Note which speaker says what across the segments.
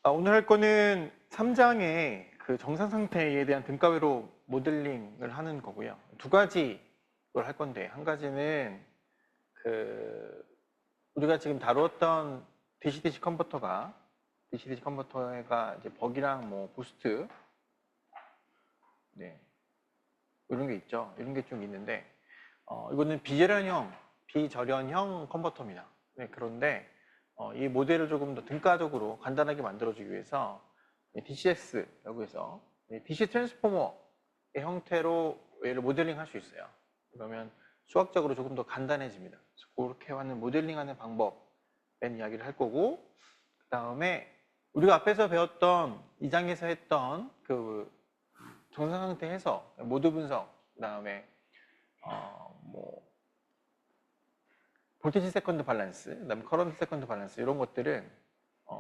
Speaker 1: 오늘 할 거는 3장의 그 정상 상태에 대한 등가회로 모델링을 하는 거고요. 두 가지 걸 할 건데, 한 가지는 우리가 지금 다루었던 DC-DC 컨버터가 이제 버기랑 뭐 부스트, 네, 이런 게 있죠. 이런 게 좀 있는데, 이거는 비절연형 컨버터입니다. 네, 그런데 이 모델을 조금 더 등가적으로 간단하게 만들어주기 위해서 DCS라고 해서 DC 트랜스포머의 형태로 얘를 모델링 할 수 있어요. 그러면 수학적으로 조금 더 간단해집니다. 그렇게 하는 모델링하는 방법에 이야기를 할 거고, 그 다음에 우리가 앞에서 배웠던 2장에서 했던 그 정상 상태 해석, 모드 분석, 그 다음에 볼티지 세컨드 밸런스, 그다음에 커런트 세컨드 밸런스 이런 것들은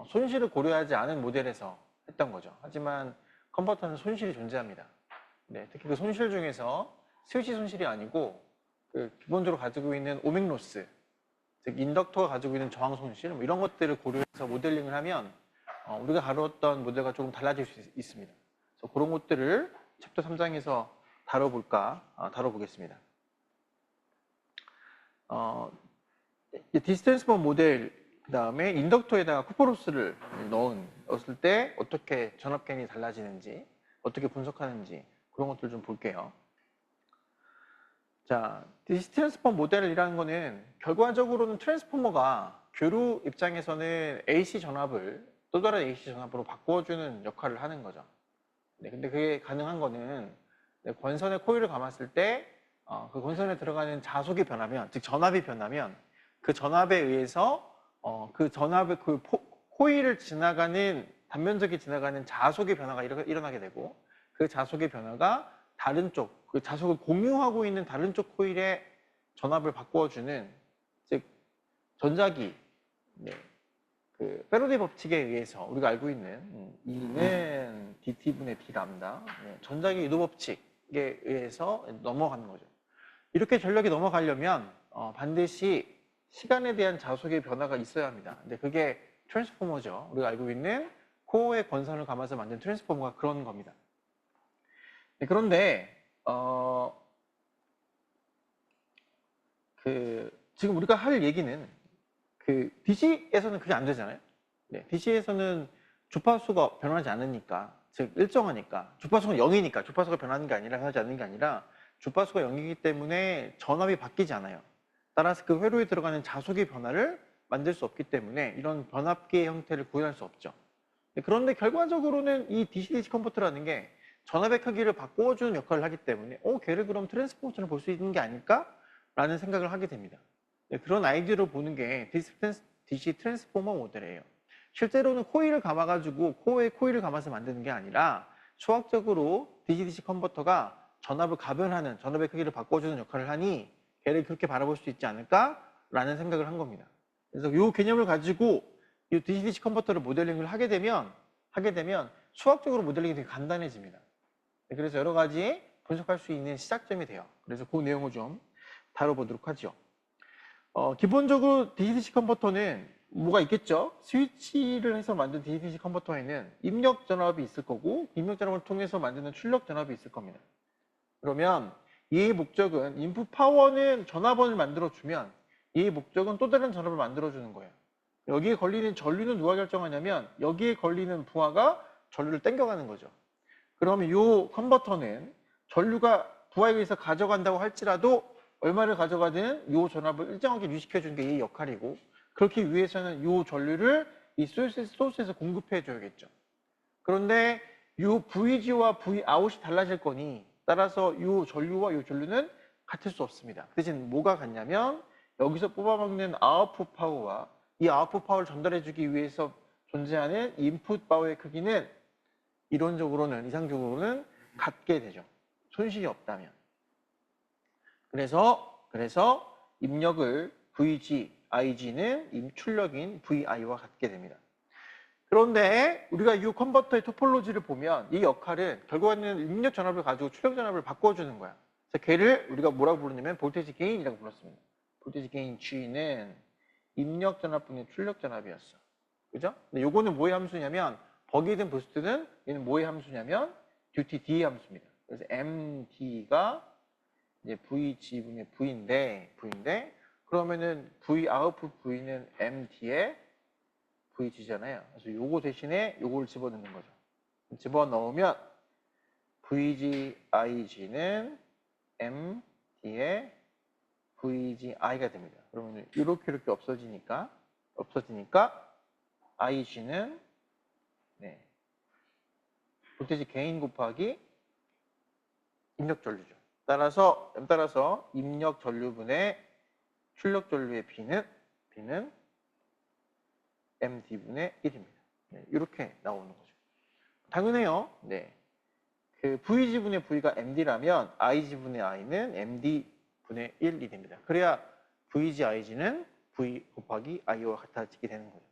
Speaker 1: 손실을 고려하지 않은 모델에서 했던 거죠. 하지만 컨버터는 손실이 존재합니다. 네, 특히 그 손실 중에서 스위치 손실이 아니고 기본적으로 가지고 있는 오믹 로스, 즉 인덕터가 가지고 있는 저항 손실 뭐 이런 것들을 고려해서 모델링을 하면 우리가 다루었던 모델과 조금 달라질 수 있습니다. 그래서 그런 것들을 챕터 3장에서 다뤄보겠습니다. 디스턴스먼 모델, 그 다음에 인덕터에다가 쿠퍼로스를 넣었을 때 어떻게 전압견이 달라지는지, 어떻게 분석하는지 그런 것들 좀 볼게요. 자, 디스턴스먼 모델이라는 거는 결과적으로는 트랜스포머가 교류 입장에서는 AC 전압을 또 다른 AC 전압으로 바꿔주는 역할을 하는 거죠. 네, 근데 그게 가능한 거는 권선에 코일을 감았을 때 그 권선에 들어가는 자속이 변하면, 즉 전압이 변하면 그 전압에 의해서 코일을 지나가는 단면적이 지나가는 자속의 변화가 일어나게 되고, 그 자속의 변화가 다른 쪽, 그 자속을 공유하고 있는 다른 쪽 코일의 전압을 바꿔주는, 즉 전자기, 그 패러데이 법칙에 의해서 우리가 알고 있는 E는 dT분의 d 람다, 전자기 유도 법칙에 의해서 넘어가는 거죠. 이렇게 전력이 넘어가려면 반드시 시간에 대한 자속의 변화가 있어야 합니다. 근데 그게 트랜스포머죠. 우리가 알고 있는 코어의 권선을 감아서 만든 트랜스포머가 그런 겁니다. 네, 그런데 지금 우리가 할 얘기는 DC에서는 그게 안 되잖아요. 네, DC에서는 주파수가 변하지 않으니까, 즉 일정하니까, 주파수가 0이니까 주파수가 변하는 게 아니라 변하지 않는 게 아니라 주파수가 0이기 때문에 전압이 바뀌지 않아요. 따라서 그 회로에 들어가는 자속의 변화를 만들 수 없기 때문에 이런 변압기의 형태를 구현할 수 없죠. 그런데 결과적으로는 이 DC-DC 컨버터라는 게 전압의 크기를 바꿔주는 역할을 하기 때문에 걔를 그럼 트랜스포머처럼 볼 수 있는 게 아닐까? 라는 생각을 하게 됩니다. 그런 아이디어를 보는 게 DC 트랜스포머 모델이에요. 실제로는 코일을 감아가지고 코어에 코일을 감아서 만드는 게 아니라 수학적으로 DC-DC 컨버터가 전압을 가변하는, 전압의 크기를 바꿔주는 역할을 하니 걔를 그렇게 바라볼 수 있지 않을까라는 생각을 한 겁니다. 그래서 이 개념을 가지고 이 DC-DC 컨버터를 모델링을 하게 되면 수학적으로 모델링이 되게 간단해집니다. 그래서 여러 가지 분석할 수 있는 시작점이 돼요. 그래서 그 내용을 좀 다뤄보도록 하죠. 기본적으로 DC-DC 컨버터는 뭐가 있겠죠? 스위치를 해서 만든 DC-DC 컨버터에는 입력 전압이 있을 거고, 입력 전압을 통해서 만드는 출력 전압이 있을 겁니다. 그러면 이의 목적은 인풋 파워는 전압원을 만들어주면 이의 목적은 또 다른 전압을 만들어주는 거예요. 여기에 걸리는 전류는 누가 결정하냐면 여기에 걸리는 부하가 전류를 땡겨가는 거죠. 그러면 이 컨버터는 전류가 부하에 의해서 가져간다고 할지라도 얼마를 가져가든 이 전압을 일정하게 유지시켜주는 게 이 역할이고, 그렇기 위해서는 이 전류를 이 소스에서 공급해 줘야겠죠. 그런데 이 VG와 Vout이 달라질 거니 따라서 이 전류와 이 전류는 같을 수 없습니다. 그 대신 뭐가 같냐면 여기서 뽑아먹는 아웃풋 파워와 이 아웃풋 파워를 전달해주기 위해서 존재하는 인풋 파워의 크기는 이론적으로는, 이상적으로는 같게 되죠. 손실이 없다면. 그래서 입력을 VG, IG는 출력인 VI와 같게 됩니다. 그런데 우리가 이 컨버터의 토폴로지를 보면 이 역할은 결국에는 입력 전압을 가지고 출력 전압을 바꿔주는 거야. 그래서 걔를 우리가 뭐라고 부르냐면 볼테이지 게인이라고 불렀습니다. 볼테이지 게인 G는 입력 전압분의 출력 전압이었어. 그죠? 근데 요거는 뭐의 함수냐면 버기든 부스트든 얘는 뭐의 함수냐면 듀티 D의 함수입니다. 그래서 MD가 이제 VG분의 V인데 그러면은 V 아웃풋 V는 MD의 VG잖아요. 그래서 요거 대신에 요걸 집어넣는 거죠. 집어넣으면 VGIG는 MD의 VGI가 됩니다. 그러면 이렇게 없어지니까 IG는 볼테이지 게인 곱하기 입력 전류죠. 따라서 입력 전류분의 출력 전류의 B는 MD분의 1입니다. 이렇게 나오는 거죠. 당연해요. 그 VG분의 V가 MD라면 IG분의 I는 MD분의 1이 됩니다. 그래야 VG, IG는 V 곱하기 I와 같아지게 되는 거죠.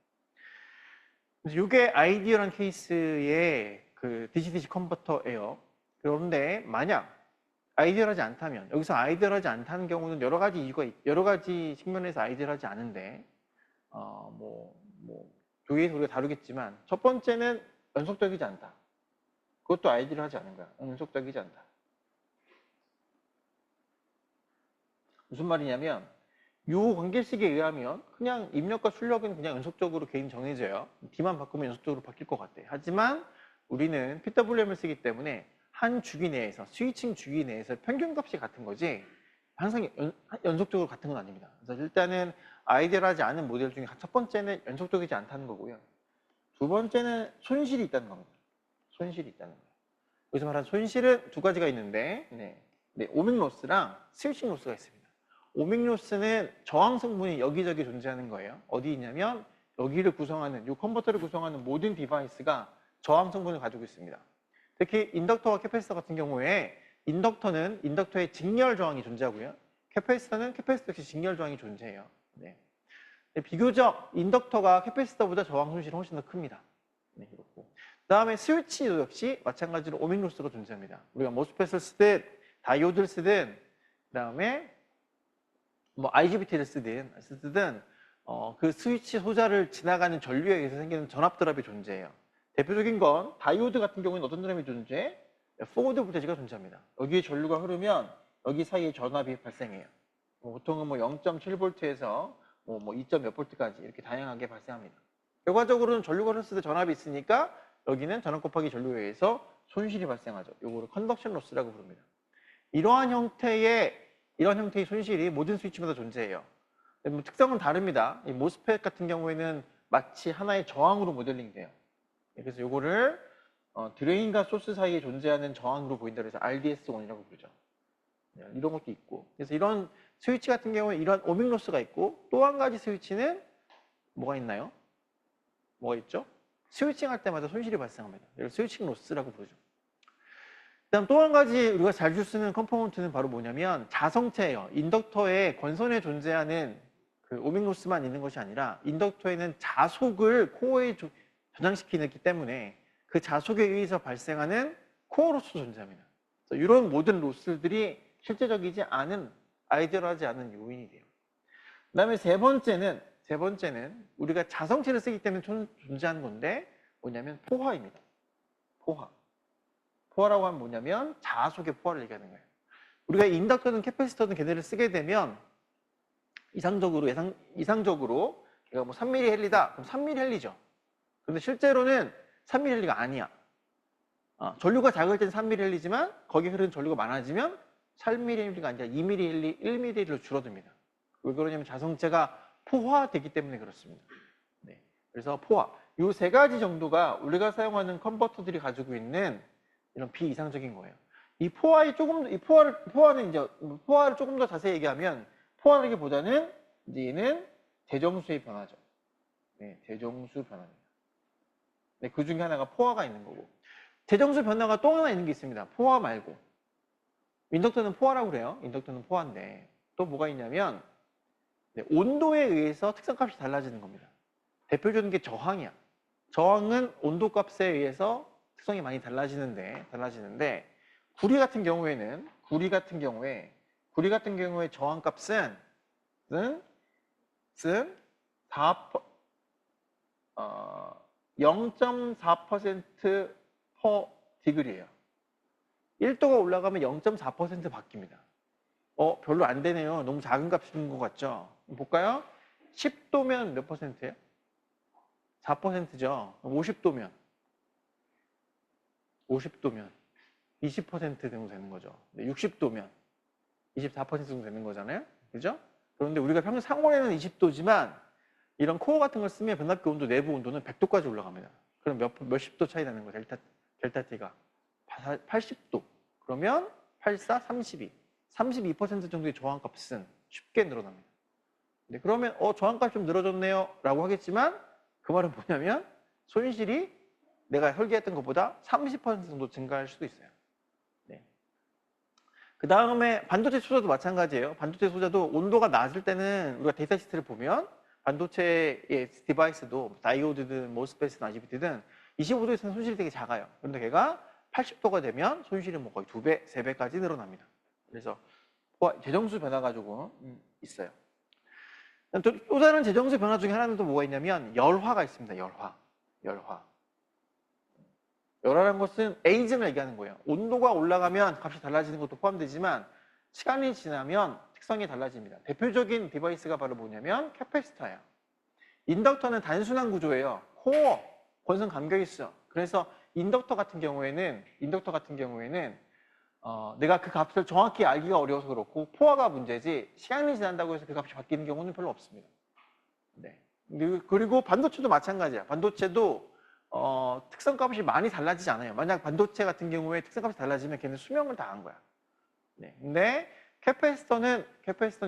Speaker 1: 그래서 이게 아이디어란 케이스의 그 DC-DC 컨버터예요. 그런데 만약 아이디어하지 않다면, 여기서 아이디어하지 않다는 경우는 여러 가지 측면에서 아이디어하지 않은데, 조기에서 우리가 다루겠지만, 첫 번째는 연속적이지 않다. 그것도 아이디어를 하지 않은 거야. 연속적이지 않다. 무슨 말이냐면, 요 관계식에 의하면 그냥 입력과 출력은 그냥 연속적으로 개인 정해져요. D만 바꾸면 연속적으로 바뀔 것 같아. 하지만 우리는 PWM을 쓰기 때문에 한 주기 내에서, 스위칭 주기 내에서 평균값이 같은 거지 항상 연속적으로 같은 건 아닙니다. 그래서 일단은 아이디어하지 않은 모델 중에 첫 번째는 연속적이지 않다는 거고요. 두 번째는 손실이 있다는 겁니다. 손실이 있다는 거예요. 여기서 말하는 손실은 두 가지가 있는데 오밍 로스랑 스위칭 로스가 있습니다. 오밍 로스는 저항 성분이 여기저기 존재하는 거예요. 어디 있냐면 여기를 구성하는, 이 컨버터를 구성하는 모든 디바이스가 저항 성분을 가지고 있습니다. 특히 인덕터와 캐패시터 같은 경우에 인덕터는 인덕터의 직렬 저항이 존재하고요. 캐패시터는 캐패시터 역시 직렬 저항이 존재해요. 비교적 인덕터가 캐패시터보다 저항 손실이 훨씬 더 큽니다. 그렇고. 그 다음에 스위치도 역시 마찬가지로 오밍 로스가 존재합니다. 우리가 모스펫을 쓰든 다이오드를 쓰든 그 다음에 IGBT를 쓰든 그 스위치 소자를 지나가는 전류에 의해서 생기는 전압 드랍이 존재해요. 대표적인 건 다이오드 같은 경우에는 어떤 드랍이 존재해? 포워드 볼테이지가 존재합니다. 여기에 전류가 흐르면 여기 사이에 전압이 발생해요. 보통은 0.7V에서 2점 몇 볼트까지 이렇게 다양하게 발생합니다. 결과적으로는 전류가 흘렀을 때 전압이 있으니까 여기는 전압 곱하기 전류에 의해서 손실이 발생하죠. 요거를 컨덕션 로스라고 부릅니다. 이러한 형태의 손실이 모든 스위치마다 존재해요. 특성은 다릅니다. 이 모스펫 같은 경우에는 마치 하나의 저항으로 모델링 돼요. 그래서 요거를 드레인과 소스 사이에 존재하는 저항으로 보인다 그래서 RDS1이라고 부르죠. 이런 것도 있고. 그래서 이런 스위치 같은 경우에 이런 오밍 로스가 있고, 또 한 가지 스위치는 뭐가 있나요? 뭐가 있죠? 스위칭 할 때마다 손실이 발생합니다. 이걸 스위칭 로스라고 부르죠. 그다음 또 한 가지 우리가 자주 쓰는 컴포넌트는 바로 뭐냐면 자성체예요. 인덕터의 권선에 존재하는 그 오밍 로스만 있는 것이 아니라 인덕터에는 자속을 코어에 저장시키기 때문에 그 자속에 의해서 발생하는 코어 로스도 존재합니다. 그래서 이런 모든 로스들이 실제적이지 않은, 아이디어하지 않은 요인이 돼요. 그 다음에 세 번째는 우리가 자성체를 쓰기 때문에 존재하는 건데 뭐냐면 포화입니다. 포화라고 하면 뭐냐면 자속의 포화를 얘기하는 거예요. 우리가 인덕터든 캐패시터든 걔네를 쓰게 되면 이상적으로 걔가 3mm 헬리다. 그럼 3mm 헬리죠. 근데 실제로는 3mm 헬리가 아니야. 전류가 작을 땐 3mm 헬리지만 거기에 흐르는 전류가 많아지면 3mm 헬리가 아니라 2mm 헬리, 1mm 헬리로 줄어듭니다. 왜 그러냐면 자성체가 포화되기 때문에 그렇습니다. 그래서 포화. 이 세 가지 정도가 우리가 사용하는 컨버터들이 가지고 있는 이런 비이상적인 거예요. 포화를 조금 더 자세히 얘기하면 포화라기보다는 이제 얘는 대정수의 변화죠. 대정수 변화입니다. 그 중에 하나가 포화가 있는 거고. 대정수 변화가 또 하나 있는 게 있습니다. 포화 말고. 인덕터는 포화라고 그래요. 인덕터는 포화인데 또 뭐가 있냐면 온도에 의해서 특성값이 달라지는 겁니다. 대표적인 게 저항이야. 저항은 온도값에 의해서 특성이 많이 달라지는데 구리 같은 경우에 저항값은 4 0.4% per 디그리예요. 1도가 올라가면 0.4% 바뀝니다. 별로 안 되네요. 너무 작은 값인 것 같죠? 볼까요? 10도면 몇 퍼센트예요? 4%죠. 50도면 20% 정도 되는 거죠. 60도면 24% 정도 되는 거잖아요. 그죠? 그런데 우리가 평균 상온에는 20도지만 이런 코어 같은 걸 쓰면 변압기 온도, 내부 온도는 100도까지 올라갑니다. 그럼 몇십 도 차이 나는 거예요. 델타 T가 80도. 그러면 84, 32. 32% 정도의 저항값은 쉽게 늘어납니다. 네, 그러면 저항값 좀 늘어졌네요 라고 하겠지만 그 말은 뭐냐면 손실이 내가 설계했던 것보다 30% 정도 증가할 수도 있어요. 네. 그 다음에 반도체 소자도 마찬가지예요. 반도체 소자도 온도가 낮을 때는 우리가 데이터 시트를 보면 반도체의 디바이스도 다이오드든 모스펫이든 IGBT든 25도에서는 손실이 되게 작아요. 그런데 걔가 80도가 되면 손실이 뭐 거의 2배, 3배까지 늘어납니다. 그래서 재정수 변화 가지고 있어요. 또 다른 재정수 변화 중에 하나는 또 뭐가 있냐면 열화가 있습니다. 열화라는 것은 에이징을 얘기하는 거예요. 온도가 올라가면 값이 달라지는 것도 포함되지만 시간이 지나면 특성이 달라집니다. 대표적인 디바이스가 바로 뭐냐면 캐패시터예요. 인덕터는 단순한 구조예요. 코어, 권선 감겨 있어. 그래서 인덕터 같은 경우에는 내가 그 값을 정확히 알기가 어려워서 그렇고 포화가 문제지 시간이 지난다고 해서 그 값이 바뀌는 경우는 별로 없습니다. 네. 그리고 반도체도 마찬가지야. 반도체도 특성값이 많이 달라지지 않아요. 만약 반도체 같은 경우에 특성값이 달라지면 걔는 수명을 다 한 거야. 네. 근데 캐패시터는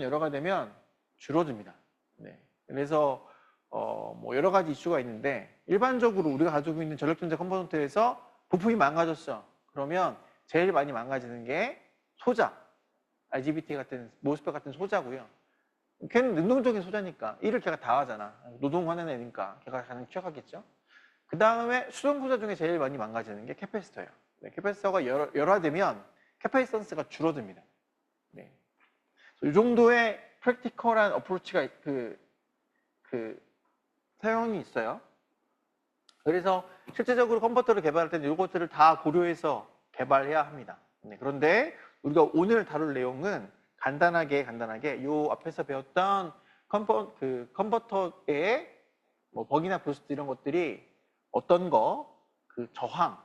Speaker 1: 열화가 되면 줄어듭니다. 네. 그래서 뭐 여러 가지 이슈가 있는데 일반적으로 우리가 가지고 있는 전력전자 컴포넌트에서 부품이 망가졌어. 그러면 제일 많이 망가지는 게 소자, IGBT 같은 모스펫 같은 소자고요. 걔는 능동적인 소자니까 일을 걔가 다 하잖아. 노동하는 애니까 걔가 가장 취약하겠죠. 그 다음에 수동 소자 중에 제일 많이 망가지는 게 캐패시터예요. 네, 캐패시터가 열화되면 캐패시턴스가 줄어듭니다. 네. 이 정도의 프랙티컬한 어프로치가 사용이 있어요. 그래서 실제적으로 컨버터를 개발할 때는 이것들을 다 고려해서 개발해야 합니다. 네, 그런데 우리가 오늘 다룰 내용은 간단하게 이 앞에서 배웠던 컨버터의 뭐 버기나 부스트 이런 것들이 어떤 저항,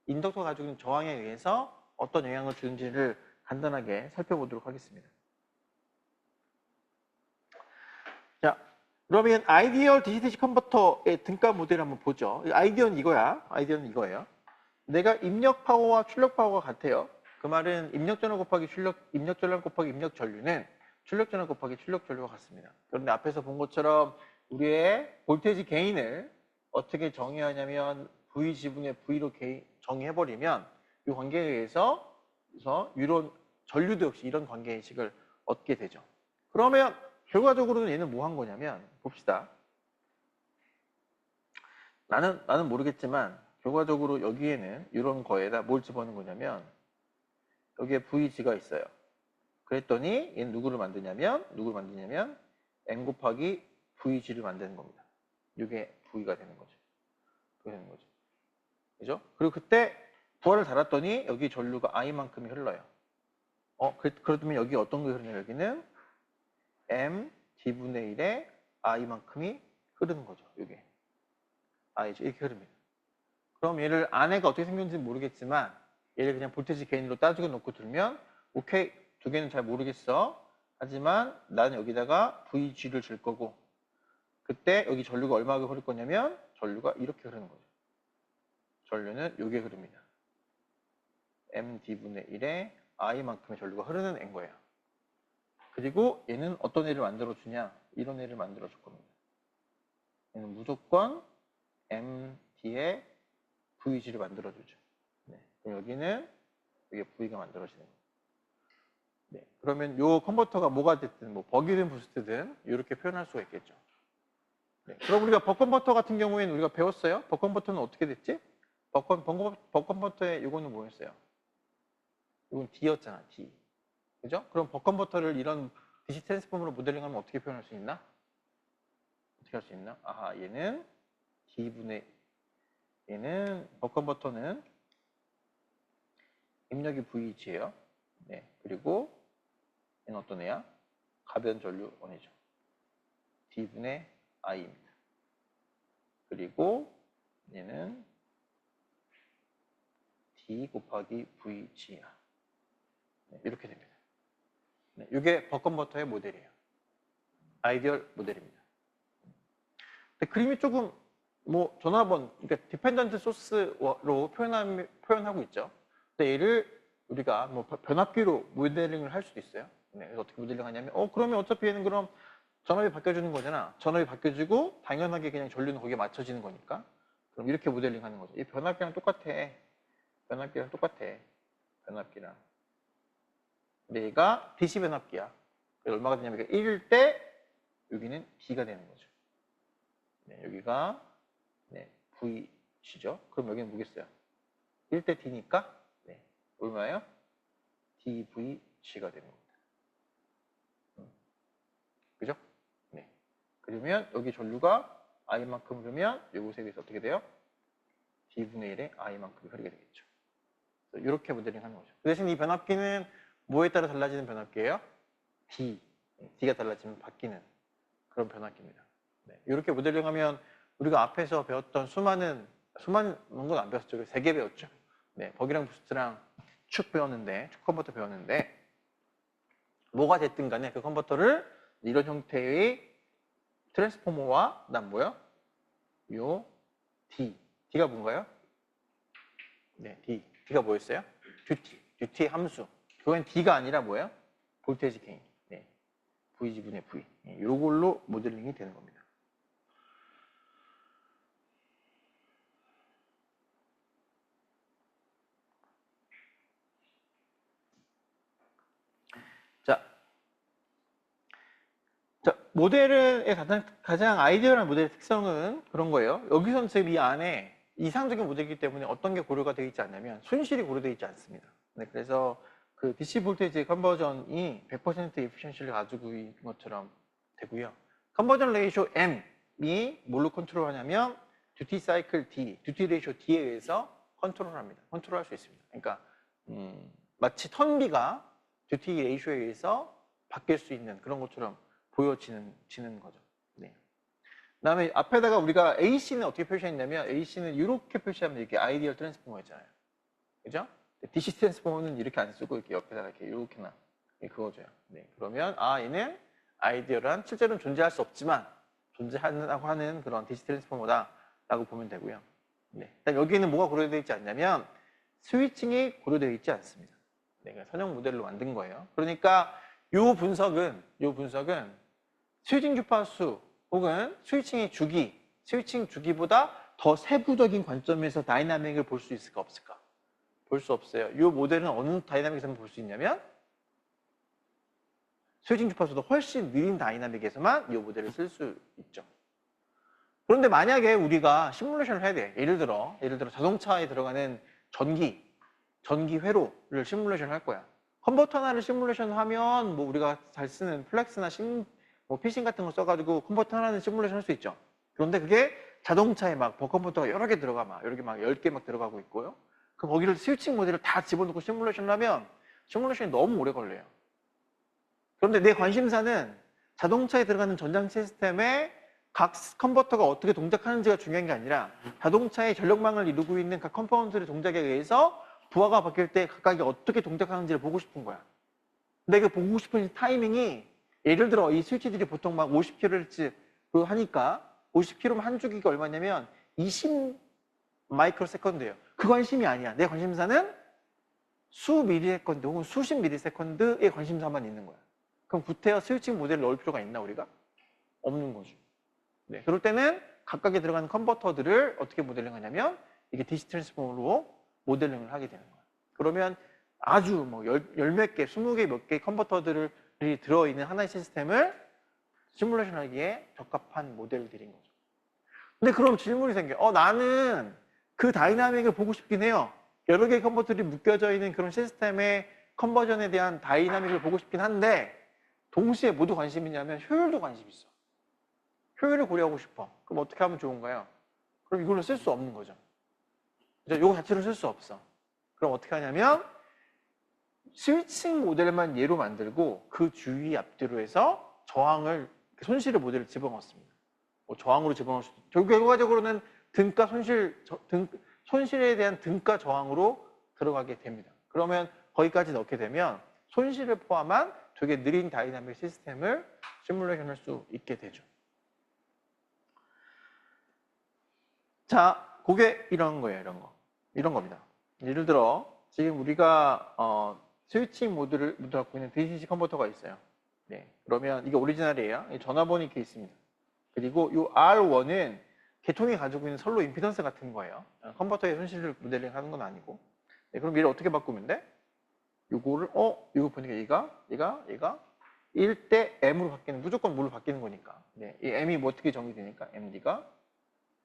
Speaker 1: 인덕터가 가지고 있는 저항에 의해서 어떤 영향을 주는지를 간단하게 살펴보도록 하겠습니다. 자, 그러면 아이디얼 DC-DC 컨버터의 등가 모델을 한번 보죠. 아이디어는 이거예요. 내가 입력 파워와 출력 파워가 같아요. 그 말은 입력 전압 곱하기 입력 전압 곱하기 입력 전류는 출력 전압 곱하기 출력 전류와 같습니다. 그런데 앞에서 본 것처럼 우리의 볼테이지 게인을 어떻게 정의하냐면 V 지분의 V로 정의해버리면 이 관계에 의해서 이런 전류도 역시 이런 관계의식을 얻게 되죠. 그러면 결과적으로는 얘는 뭐 한 거냐면 봅시다. 나는 모르겠지만 결과적으로 여기에는 이런 거에다 뭘 집어넣는 거냐면 여기에 VG가 있어요. 그랬더니 얘는 누구를 만드냐면 N 곱하기 VG를 만드는 겁니다. 이게 V가 되는 거죠. 그죠? 그리고 그때 부하를 달았더니 여기 전류가 I만큼이 흘러요. 그렇다면 여기 어떤 게 흐르냐면 여기는 M D분의 1의 I만큼이 흐르는 거죠. 이게 I죠. 이렇게 흐릅니다. 그럼 얘를 안에가 어떻게 생겼는지 모르겠지만 얘를 그냥 볼테이지 게인으로 따지고 놓고 들면 오케이, 두 개는 잘 모르겠어. 하지만 나는 여기다가 VG를 줄 거고 그때 여기 전류가 얼마가 흐를 거냐면 전류가 이렇게 흐르는 거죠. 전류는 이게 흐릅니다. MD분의 1의 I만큼의 전류가 흐르는 앤 거예요. 그리고 얘는 어떤 애를 만들어주냐? 이런 애를 만들어줄 겁니다. 얘는 무조건 MD의 VG를 만들어주죠. 네. 그럼 여기는 이게 V가 만들어지는 거예요. 네. 그러면 이 컨버터가 뭐가 됐든 뭐 버기든 부스트든 이렇게 표현할 수가 있겠죠. 네. 그럼 우리가 버컨버터 같은 경우에는 우리가 배웠어요. 버컨버터는 어떻게 됐지? 버컨버터의 이거는 뭐였어요? 이건 D였잖아, D. 그죠? 그럼 버컨버터를 이런 DC 트랜스폼으로 모델링하면 어떻게 표현할 수 있나? 아하, 얘는 D분의 얘는 버컨버터는 입력이 VH예요. 네, 그리고 얘는 어떤 애야? 가변 전류 원이죠. D분의 I입니다. 그리고 얘는 D 곱하기 VG야. 네, 이렇게 됩니다. 네, 이게 버컨버터의 모델이에요. 아이디얼 모델입니다. 근데 그림이 조금 뭐 전화번, 그러니까 디펜던트 소스로 표현하고 있죠. 근데 얘를 우리가 뭐 변압기로 모델링을 할 수도 있어요. 네, 그래서 어떻게 모델링 하냐면, 그러면 어차피 얘는 그럼 전압이 바뀌어주는 거잖아. 전압이 바뀌어지고 당연하게 그냥 전류는 거기에 맞춰지는 거니까. 그럼 이렇게 모델링 하는 거죠. 이 변압기랑 똑같아. 변압기랑 똑같아. 변압기랑. 근데 얘가 DC 변압기야. 그래서 얼마가 되냐면 1일 때 여기는 D가 되는 거죠. 네, 여기가 네, VC죠. 그럼 여기는 뭐겠어요? 1대 D니까 네, 얼마예요? DVC가 되는 겁니다. 그죠? 네. 그러면 여기 전류가 I만큼 흐르면 요것에 비해서 어떻게 돼요? D분의 1의 I만큼 흐르게 되겠죠. 이렇게 모델링 하는 거죠. 그 대신 이 변압기는 뭐에 따라 달라지는 변압기예요? D. D가 달라지면 바뀌는 그런 변압기입니다. 네. 이렇게 모델링 하면 우리가 앞에서 배웠던 수많은 건 안 배웠죠. 3개 배웠죠. 네. 버기랑 부스트랑 축 배웠는데, 축 컨버터 배웠는데, 뭐가 됐든 간에 그 컨버터를 이런 형태의 트랜스포머와 그다음 뭐요? 요 D. D가 뭔가요? 네, D. D가 뭐였어요? 듀티의 함수. 그건 D가 아니라 뭐예요? 볼테이지 게인. 네. VG분의 V. 네, 요걸로 모델링이 되는 겁니다. 자, 모델의 가장 아이디어한 모델의 특성은 그런 거예요. 여기서는 지금 이 안에 이상적인 모델이기 때문에 어떤 게 고려가 되어 있지 않냐면 손실이 고려되어 있지 않습니다. 네, 그래서 그 DC 볼테이지 컨버전이 100% 에피션시를 가지고 있는 것처럼 되고요. 컨버전 레이쇼 M이 뭘로 컨트롤하냐면 듀티 사이클 D, 듀티 레이쇼 D에 의해서 컨트롤합니다. 컨트롤할 수 있습니다. 그러니까 마치 턴비가 듀티 레이쇼에 의해서 바뀔 수 있는 그런 것처럼 보여지는 거죠. 네. 그다음에 앞에다가 우리가 AC는 어떻게 표시했냐면 AC는 이렇게 표시하면 이렇게 아이디얼 트랜스포머였잖아요. 그죠? DC 트랜스포머는 이렇게 안 쓰고 이렇게 옆에다가 이렇게나 그거죠. 네. 그러면 얘는 아이디얼한 실제로는 존재할 수 없지만 존재한다고 하는 그런 DC 트랜스포머다라고 보면 되고요. 네. 일단 여기에는 뭐가 고려되어 있지 않냐면 스위칭이 고려되어 있지 않습니다. 네. 그러니까 선형 모델로 만든 거예요. 그러니까 요 분석은 스위칭 주파수 혹은 스위칭 주기보다 더 세부적인 관점에서 다이나믹을 볼 수 있을까 없을까? 볼 수 없어요. 이 모델은 어느 다이나믹에서만 볼 수 있냐면 스위칭 주파수도 훨씬 느린 다이나믹에서만 이 모델을 쓸 수 있죠. 그런데 만약에 우리가 시뮬레이션을 해야 돼. 예를 들어 자동차에 들어가는 전기 회로를 시뮬레이션 할 거야. 컨버터 하나를 시뮬레이션 하면 뭐 우리가 잘 쓰는 플렉스나 피싱 같은 거 써가지고 컨버터 하나는 시뮬레이션 할 수 있죠. 그런데 그게 자동차에 막 버컨버터가 여러 개 들어가 이렇게 막 10개 막 들어가고 있고요. 그럼 거기를 스위칭 모델을 다 집어넣고 시뮬레이션을 하면 시뮬레이션이 너무 오래 걸려요. 그런데 내 관심사는 자동차에 들어가는 전장 시스템에 각 컨버터가 어떻게 동작하는지가 중요한 게 아니라 자동차의 전력망을 이루고 있는 각 컴포넌트의 동작에 의해서 부하가 바뀔 때 각각이 어떻게 동작하는지를 보고 싶은 거야. 근데 그 보고 싶은 타이밍이 예를 들어 이 스위치들이 보통 막 50kHz 하니까 50kHz 한 주기가 얼마냐면 20 마이크로세컨드예요. 그 관심이 아니야. 내 관심사는 수 미리세컨드 혹은 수십 미리세컨드의 관심사만 있는 거야. 그럼 구태여 스위칭 모델을 넣을 필요가 있나 우리가? 없는 거죠. 네, 그럴 때는 각각에 들어가는 컨버터들을 어떻게 모델링 하냐면 이게 DC 트랜스포머로 모델링을 하게 되는 거예요. 그러면 아주 뭐 열 몇 개, 20개 몇 개 컨버터들이 들어있는 하나의 시스템을 시뮬레이션 하기에 적합한 모델들인 거죠. 근데 그럼 질문이 생겨요. 나는 그 다이나믹을 보고 싶긴 해요. 여러 개의 컨버터들이 묶여져 있는 그런 시스템의 컨버전에 대한 다이나믹을 보고 싶긴 한데 동시에 모두 관심이 있냐면 효율도 관심이 있어. 효율을 고려하고 싶어. 그럼 어떻게 하면 좋은가요? 그럼 이걸로 쓸 수 없는 거죠. 그죠? 요거 자체로 쓸 수 없어. 그럼 어떻게 하냐면 스위칭 모델만 얘로 만들고 그 주위 앞뒤로 해서 저항을 손실의 모델을 집어넣습니다. 뭐 저항으로 집어넣을 수도 있고 결과적으로는 등가 손실에 대한 등가 저항으로 들어가게 됩니다. 그러면 거기까지 넣게 되면 손실을 포함한 되게 느린 다이나믹 시스템을 시뮬레이션 할 수 있게 되죠. 자, 그게 이런 거예요, 이런 거. 이런 겁니다. 예를 들어, 지금 우리가, 스위칭 모드를 갖고 있는 DC 컨버터가 있어요. 네. 그러면 이게 오리지널이에요. 전화번호 이렇게 있습니다. 그리고 이 R1은 계통이 가지고 있는 선로 임피던스 같은 거예요. 컨버터의 손실을 모델링 하는 건 아니고. 네, 그럼 얘를 어떻게 바꾸면 돼? 요거를, 이거 보니까 얘가 1대 M으로 바뀌는, 무조건 물로 바뀌는 거니까. 네, 이 M이 뭐 어떻게 정의되니까? MD가,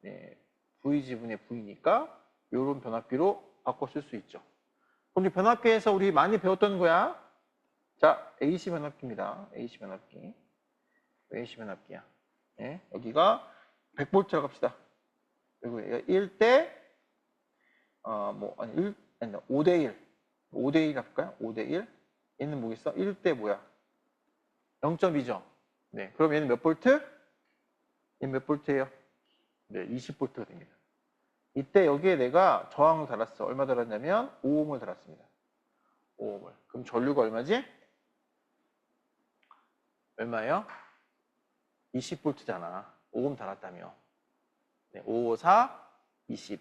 Speaker 1: 네, VG분의 V니까, 요런 변압기로 바꿔 쓸 수 있죠. 그럼 이 변압기에서 우리 많이 배웠던 거야. 자, AC 변압기입니다. AC 변압기. AC 변압기야. 네, 여기가 100V라고 합시다. 그리고 얘가 1대, 5대1. 5대1 할까요? 5대1. 얘는 뭐겠어? 1대 뭐야? 0.2죠. 네. 그럼 얘는 몇 볼트? 얘는 몇 볼트예요? 네, 20볼트가 됩니다. 이때 여기에 내가 저항을 달았어. 얼마 달았냐면 5옴을 달았습니다. 5옴을. 그럼 전류가 얼마지? 얼마예요? 20볼트잖아. 5옴 달았다며. 네, 5, 5, 4, 20.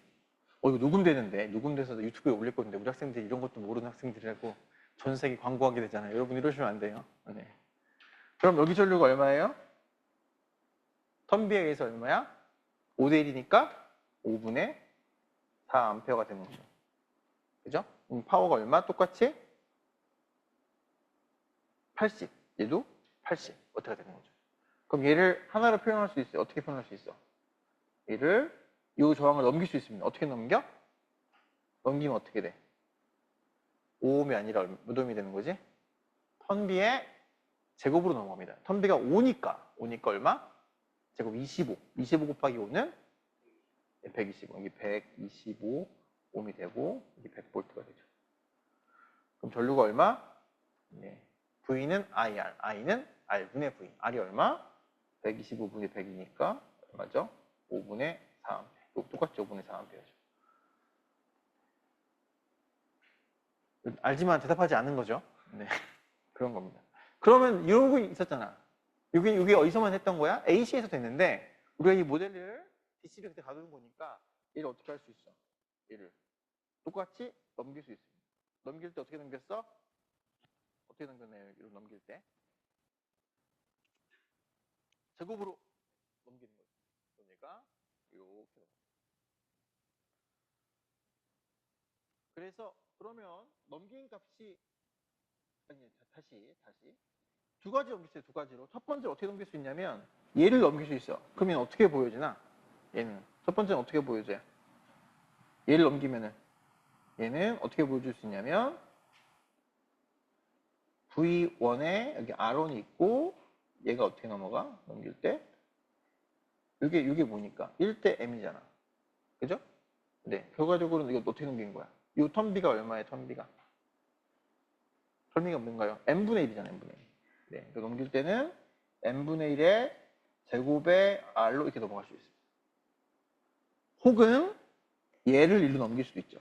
Speaker 1: 이거 녹음되는데, 녹음돼서 유튜브에 올릴 건데, 우리 학생들이 이런 것도 모르는 학생들이라고 전 세계 광고하게 되잖아요. 여러분 이러시면 안 돼요. 네. 그럼 여기 전류가 얼마예요? 턴비에 의해서 얼마야? 5대1이니까 5분의 4A가 되는 거죠. 그죠? 그럼 파워가 얼마? 똑같이 80. 얘도 80. 어떻게 되는 거죠? 그럼 얘를 하나로 표현할 수 있어요. 어떻게 표현할 수 있어? 얘를 이 저항을 넘길 수 있습니다. 어떻게 넘겨? 넘기면 어떻게 돼? 5옴이 아니라 몇 옴이 되는 거지? 턴비의 제곱으로 넘어갑니다. 턴비가 5니까 얼마? 제곱 25. 25 곱하기 5는 125. 여기 125 옴이 되고 여기 100볼트가 되죠. 그럼 전류가 얼마? 네. V는 IR. I는 R분의 V. R이 얼마? 125분의 100이니까 얼마죠? 5분의 4A. 똑같이 5분의 4A죠. 알지만 대답하지 않는 거죠. 네. 그런 겁니다. 그러면 이런 거 있었잖아. 이게 어디서만 했던 거야? AC에서 됐는데 우리가 이 모델을 DC를 그때 가두는 거니까 얘를 어떻게 할 수 있어? 얘를 똑같이 넘길 수 있습니다. 넘길 때 어떻게 넘겼어? 어떻게 넘겼나요? 이걸 넘길 때 제곱으로 넘기는 거죠. 그러니까 이렇게. 그래서 그러면 넘긴 값이 다시 두 가지 넘겼어요. 두 가지로. 첫 번째 어떻게 넘길 수 있냐면 얘를 넘길 수 있어. 그러면 어떻게 보여지나? 얘는 첫 번째는 어떻게 보여져요? 얘를 넘기면은 얘는 어떻게 보여줄 수 있냐면 V1에 여기 R1이 있고 얘가 어떻게 넘어가? 넘길 때 이게 뭐니까 1대 M이잖아. 그죠? 네. 결과적으로는 이거 어떻게 넘긴 거야? 이 턴비가 얼마예요? 턴비가 뭔가요? N분의 1이잖아. N분의 1. 네. 이거 넘길 때는 N분의 1의 제곱의 R로 이렇게 넘어갈 수 있습니다. 혹은 얘를 1로 넘길 수도 있죠.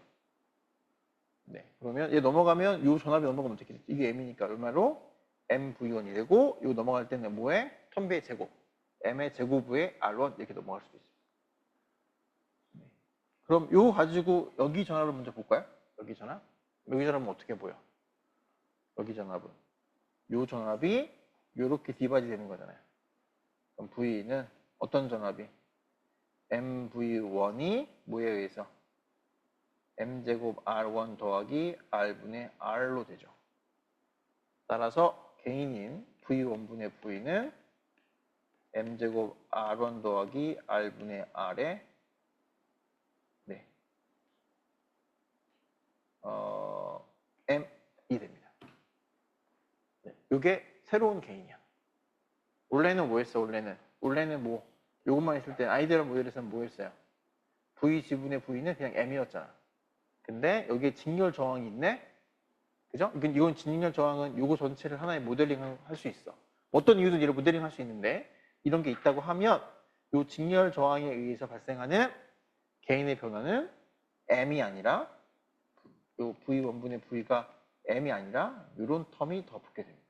Speaker 1: 네. 그러면 얘 넘어가면 이 전압이 넘어가면 어떻게 되지? 이게 M이니까 얼마로? MV1이 되고 이거 넘어갈 때는 뭐에? 턴비의 제곱. M의 제곱의 R1 이렇게 넘어갈 수도 있습니다. 네. 그럼 이거 가지고 여기 전압을 먼저 볼까요? 여기 전압. 여기 전압은 어떻게 보여? 여기 전압은 이 전압이 이렇게 디바이드 되는 거잖아요. 그럼 V는 어떤 전압이? MV1이 뭐에 의해서? M제곱 R1 더하기 R분의 R로 되죠. 따라서 개인인 V1분의 V는 M제곱 R1 더하기 R분의 R에 네. M이 됩니다. 네. 이게 새로운 개인이야. 원래는 뭐 했어? 원래는 뭐 요것만 있을 때 아이디얼 모델에서는 뭐 했어요? V 지분의 V는 그냥 M이었잖아. 근데 여기에 직렬 저항이 있네. 그죠? 이건 직렬 저항은 요거 전체를 하나의 모델링 할 수 있어. 어떤 이유든 얘를 모델링 할 수 있는데 이런 게 있다고 하면 요 직렬 저항에 의해서 발생하는 개인의 변화는 m이 아니라 요 v1분의 v가 m이 아니라 이런 텀이 더 붙게 됩니다.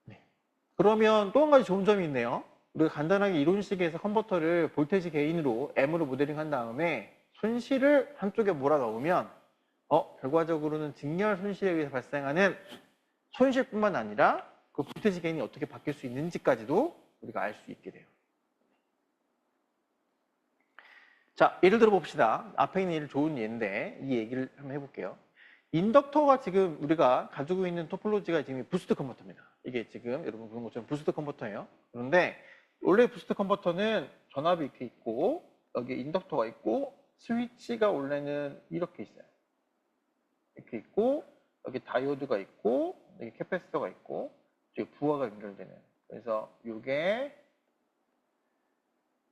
Speaker 1: 네. 그러면 또 한 가지 좋은 점이 있네요. 우리가 간단하게 이런 식에서 컨버터를 볼테이지 게인으로 m으로 모델링 한 다음에 손실을 한쪽에 몰아넣으면 결과적으로는 직렬 손실에 의해서 발생하는 손실뿐만 아니라 그 볼테이지 게인이 어떻게 바뀔 수 있는지까지도 우리가 알 수 있게 돼요. 자, 예를 들어 봅시다. 앞에 있는 예를 좋은 예인데 이 얘기를 한번 해볼게요. 인덕터가 지금 우리가 가지고 있는 토폴로지가 지금 부스트 컨버터입니다. 이게 지금 여러분 보는 것처럼 부스트 컨버터예요. 그런데 원래 부스트 컨버터는 전압이 이렇게 있고 여기 인덕터가 있고 스위치가 원래는 이렇게 있어요. 이렇게 있고 여기 다이오드가 있고 여기 캐패시터가 있고 여기 부하가 연결되는. 그래서 이게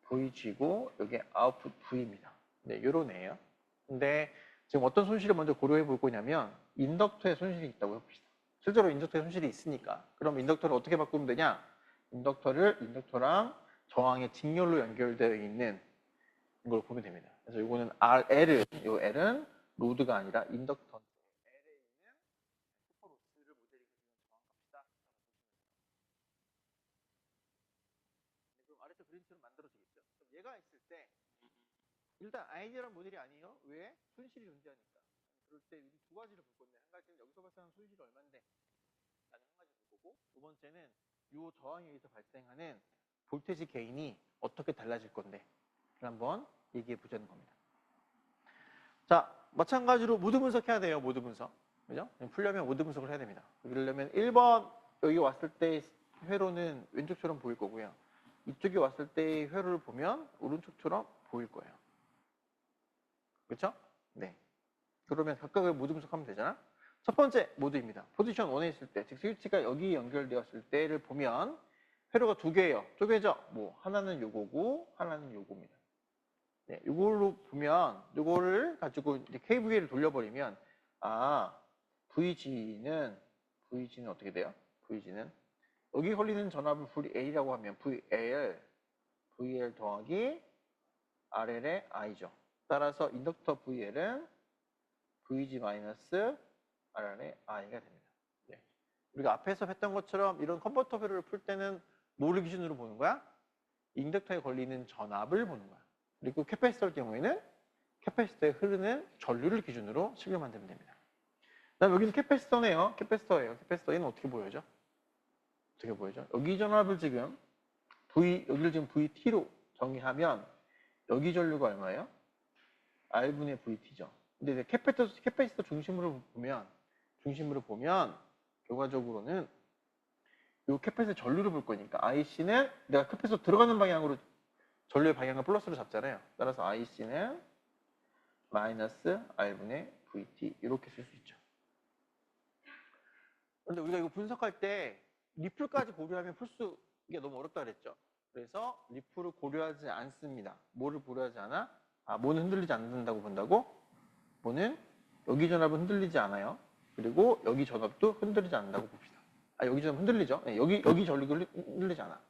Speaker 1: VG고 여기 아웃풋 V입니다. 네, 요런 애예요. 근데 지금 어떤 손실을 먼저 고려해 볼 거냐면 인덕터에 손실이 있다고 해봅시다. 실제로 인덕터에 손실이 있으니까 그럼 인덕터를 어떻게 바꾸면 되냐? 인덕터랑 저항의 직렬로 연결되어 있는 걸 보면 됩니다. 그래서 이거는 요 L은 로드가 아니라 인덕터. L에 있는 슈퍼로스를 모델링해주는 저항값이다. 그럼 아래쪽 그림처럼 만들어지겠죠? 그럼 얘가 있을 때 일단 아이디어란 모델이 아니에요. 왜? 손실이 존재하니까. 그럴 때 우리 두 가지를 볼 건데 한 가지는 여기서 발생하는 손실이 얼마인데 라는 한 가지 볼 거고 두 번째는 이 저항에 의해서 발생하는 볼테이지 게인이 어떻게 달라질 건데 한번 얘기해 보자는 겁니다. 자, 마찬가지로 모드 분석해야 돼요. 모드 분석. 그죠? 풀려면 모드 분석을 해야 됩니다. 그러려면 1번 여기 왔을 때 회로는 왼쪽처럼 보일 거고요. 이쪽에 왔을 때 회로를 보면 오른쪽처럼 보일 거예요. 그렇죠? 네. 그러면 각각을 모드 분석하면 되잖아. 첫 번째 모드입니다. 포지션 1에 있을 때, 즉 스위치가 여기 연결되었을 때를 보면 회로가 두 개예요. 쪼개져. 뭐 하나는 요거고 하나는 요겁니다. 네, 이걸로 보면 이거를 가지고 이제 KVL을 돌려버리면 VG는 어떻게 돼요? VG는 여기 걸리는 전압을 VL이라고 하면 VL 더하기 RL의 I죠. 따라서 인덕터 VL은 VG 마이너스 RL의 I가 됩니다. 네. 우리가 앞에서 했던 것처럼 이런 컨버터 회로를 풀 때는 뭐를 기준으로 보는 거야? 인덕터에 걸리는 전압을 보는 거야. 그리고 캐패시터의 경우에는 캐패시터에 흐르는 전류를 기준으로 식을 만들면 됩니다. 그다음 여기는 캐패시터네요. 캐패시터에는 어떻게 보여져? 여기 전압을 지금 여기를 지금 VT로 정의하면 여기 전류가 얼마예요? R분의 VT죠. 근데 이제 캐패시터 중심으로 보면 결과적으로는 이 캐패시터 전류를 볼 거니까 IC는 내가 캐패시터 들어가는 방향으로 전류의 방향을 플러스로 잡잖아요. 따라서 IC는 마이너스 R분의 VT 이렇게 쓸 수 있죠. 그런데 우리가 이거 분석할 때 리플까지 고려하면 이게 너무 어렵다 그랬죠. 그래서 리플을 고려하지 않습니다. 뭐를 고려하지 않아? 뭐는 흔들리지 않는다고 본다고? 뭐는 여기 전압은 흔들리지 않아요. 그리고 여기 전압도 흔들리지 않는다고 봅시다. 여기 전압 흔들리죠? 네, 여기 전류도 흔들리지 않아.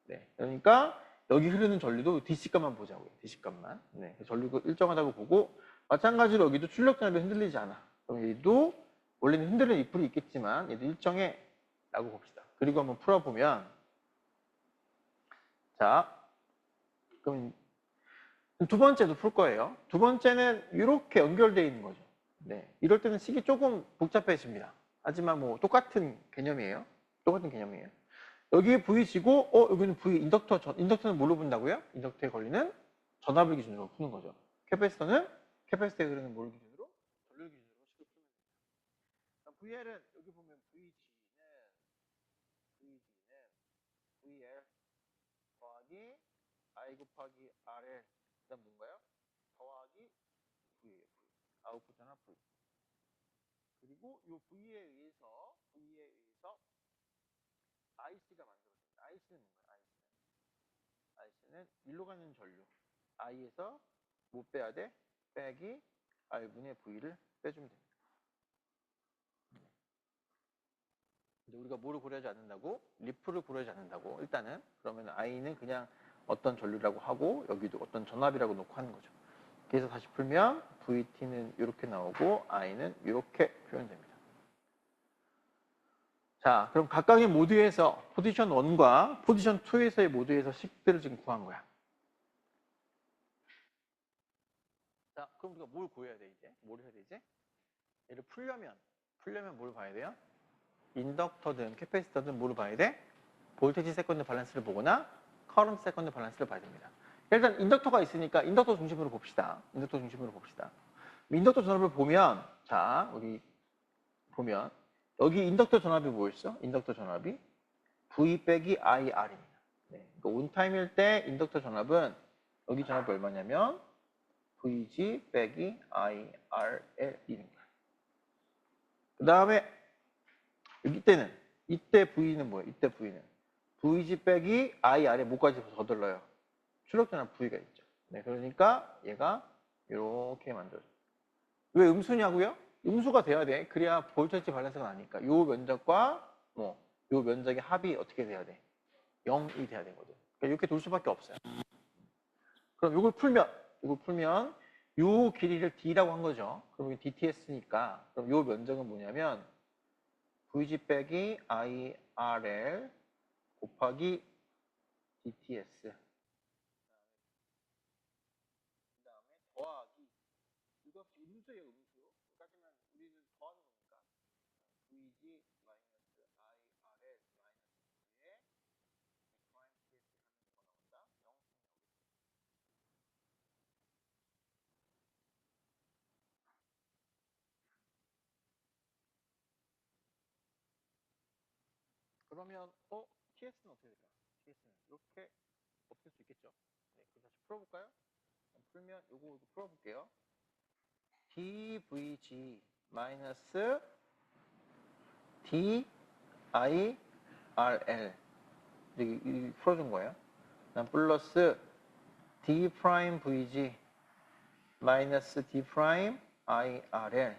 Speaker 1: 네, 그러니까 여기 흐르는 전류도 DC값만 보자고요. DC값만. 네, 전류가 일정하다고 보고 마찬가지로 여기도 출력 전압이 흔들리지 않아. 그럼 얘도 원래는 흔들리는 리플이 있겠지만 얘도 일정해 라고 봅시다. 그리고 한번 풀어보면 자, 그럼 두 번째도 풀 거예요. 두 번째는 이렇게 연결되어 있는 거죠. 네, 이럴 때는 식이 조금 복잡해집니다. 하지만 뭐 똑같은 개념이에요. 여기에 V지고, 여기는 V 인덕터는 뭘로 본다고요? 인덕터에 걸리는 전압을 기준으로 푸는 거죠. 캐패시터에 흐르는 뭘 기준으로? 전류 기준으로 식을 풀면 됩니다. VL은 여기 보면 VL 더하기 I 곱하기 RL 그다음 뭔가요? 더하기 V예요. 아웃풋 전압 V. 그리고 이 V에 의해서 IC가 만들어집니다. IC는 뭔가요? IC는 일로 가는 전류. I에서 못 빼야 돼? 빼기 r분의 v를 빼주면 됩니다. 이제 우리가 뭐를 고려하지 않는다고? 리프를 고려하지 않는다고. 일단은 그러면 i는 그냥 어떤 전류라고 하고 여기도 어떤 전압이라고 놓고 하는 거죠. 그래서 다시 풀면 vt는 이렇게 나오고 i는 이렇게 표현됩니다. 자, 그럼 각각의 모드에서 포지션 1과 포지션 2에서의 모드에서 식들을 지금 구한 거야. 자, 그럼 우리가 뭘 구해야 돼 이제? 뭘 해야 되지? 얘를 풀려면 뭘 봐야 돼요? 인덕터든 캐패시터든 뭐를 봐야 돼? 볼테지 세컨드 밸런스를 보거나 커런트 세컨드 밸런스를 봐야 됩니다. 일단 인덕터가 있으니까 인덕터 중심으로 봅시다. 인덕터 전압을 보면, 자, 우리 보면 여기 인덕터 전압이 뭐였어? 인덕터 전압이 V 빼기 IR입니다. 네, 그러니까 온타임일 때 인덕터 전압은 여기 전압이 얼마냐면 VG 빼기 IRL입니다. 그 다음에 이때 V는 뭐예요? 이때 V는 VG 빼기 IR에 뭐까지 더 들러요? 출력전압 V가 있죠. 네, 그러니까 얘가 이렇게 만들어져요. 왜 음수냐고요? 음수가 돼야 돼. 그래야 볼테지 밸런스가 나니까. 요 면적과 요 면적의 합이 어떻게 돼야 돼? 0이 돼야 되거든. 그러니까 이렇게 돌 수밖에 없어요. 그럼 이걸 풀면 요 길이를 D라고 한 거죠. 그럼 이게 DTS니까 그럼 요 면적은 뭐냐면 VG 빼기 IRL 곱하기 DTS 그 다음에 더하기 이거 음수예요. 음수. 여기까지만 우리는 더하는 거니까 VG 마이너스 IRL 마이너스 에 프라임 TS 하면 뭐가 나온다? 0 그러면 TS는 어떻게 될까요? TS는 이렇게 없앨 수 있겠죠? 네, 그럼 다시 풀어볼까요? 풀면 요거 풀어볼게요. DVG 마이너스 DIRL 이렇게 풀어준 거예요. 그다음 플러스 D 프라임 VG 마이너스 D 프라임 IRL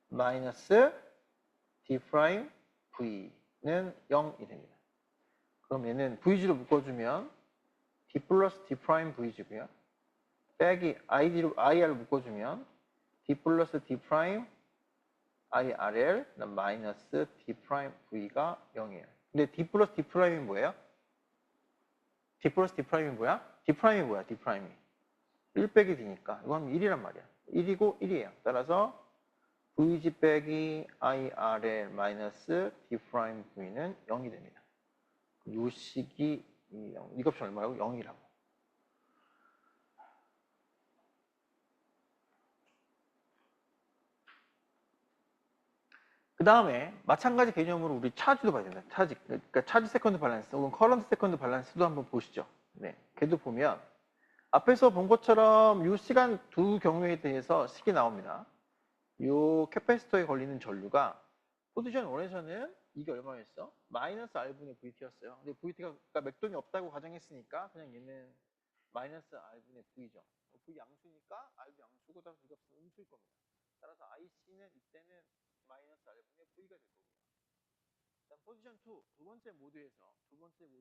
Speaker 1: 마이너스 D 프라임 V는 0이 됩니다. 그럼 얘는 VG로 묶어주면 D 플러스 D 프라임 VG고요. 빼기 IR을 묶어주면 D 플러스 D 프라임 IRL 마이너스 D 프라임 V가 0이에요. 근데 D 플러스 D 프라임이 뭐예요? D 플러스 D 프라임이 뭐야? D 프라임이 뭐야? D 프라임이 1 빼기 D니까 이거 하면 1이란 말이야. 1이고 1이에요. 따라서 VG 빼기 IRL 마이너스 D 프라임 V는 0이 됩니다. 요 식이 이 값이 얼마라고? 0이라고. 그 다음에 마찬가지 개념으로 우리 차지도 봐야 된다. 차지. 그러니까 차지 세컨드 밸런스 혹은 커런트 세컨드 밸런스도 한번 보시죠. 네. 걔도 보면 앞에서 본 것처럼 이 시간 두 경우에 대해서 식이 나옵니다. 이 캐패시터에 걸리는 전류가 포지션 1에서는 이게 얼마였어? 마이너스 R분의 VT였어요. 근데 VT가 그러니까 맥동이 없다고 가정했으니까 그냥 얘는 마이너스 R분의 V죠. V 양수니까 R도 양수고 따라서 이거 음수일 겁니다. 따라서 IC는 이때는 마이너스 R분의 V가 될 거고요. 일단 포지션 2, 두 번째 모드에서 IC는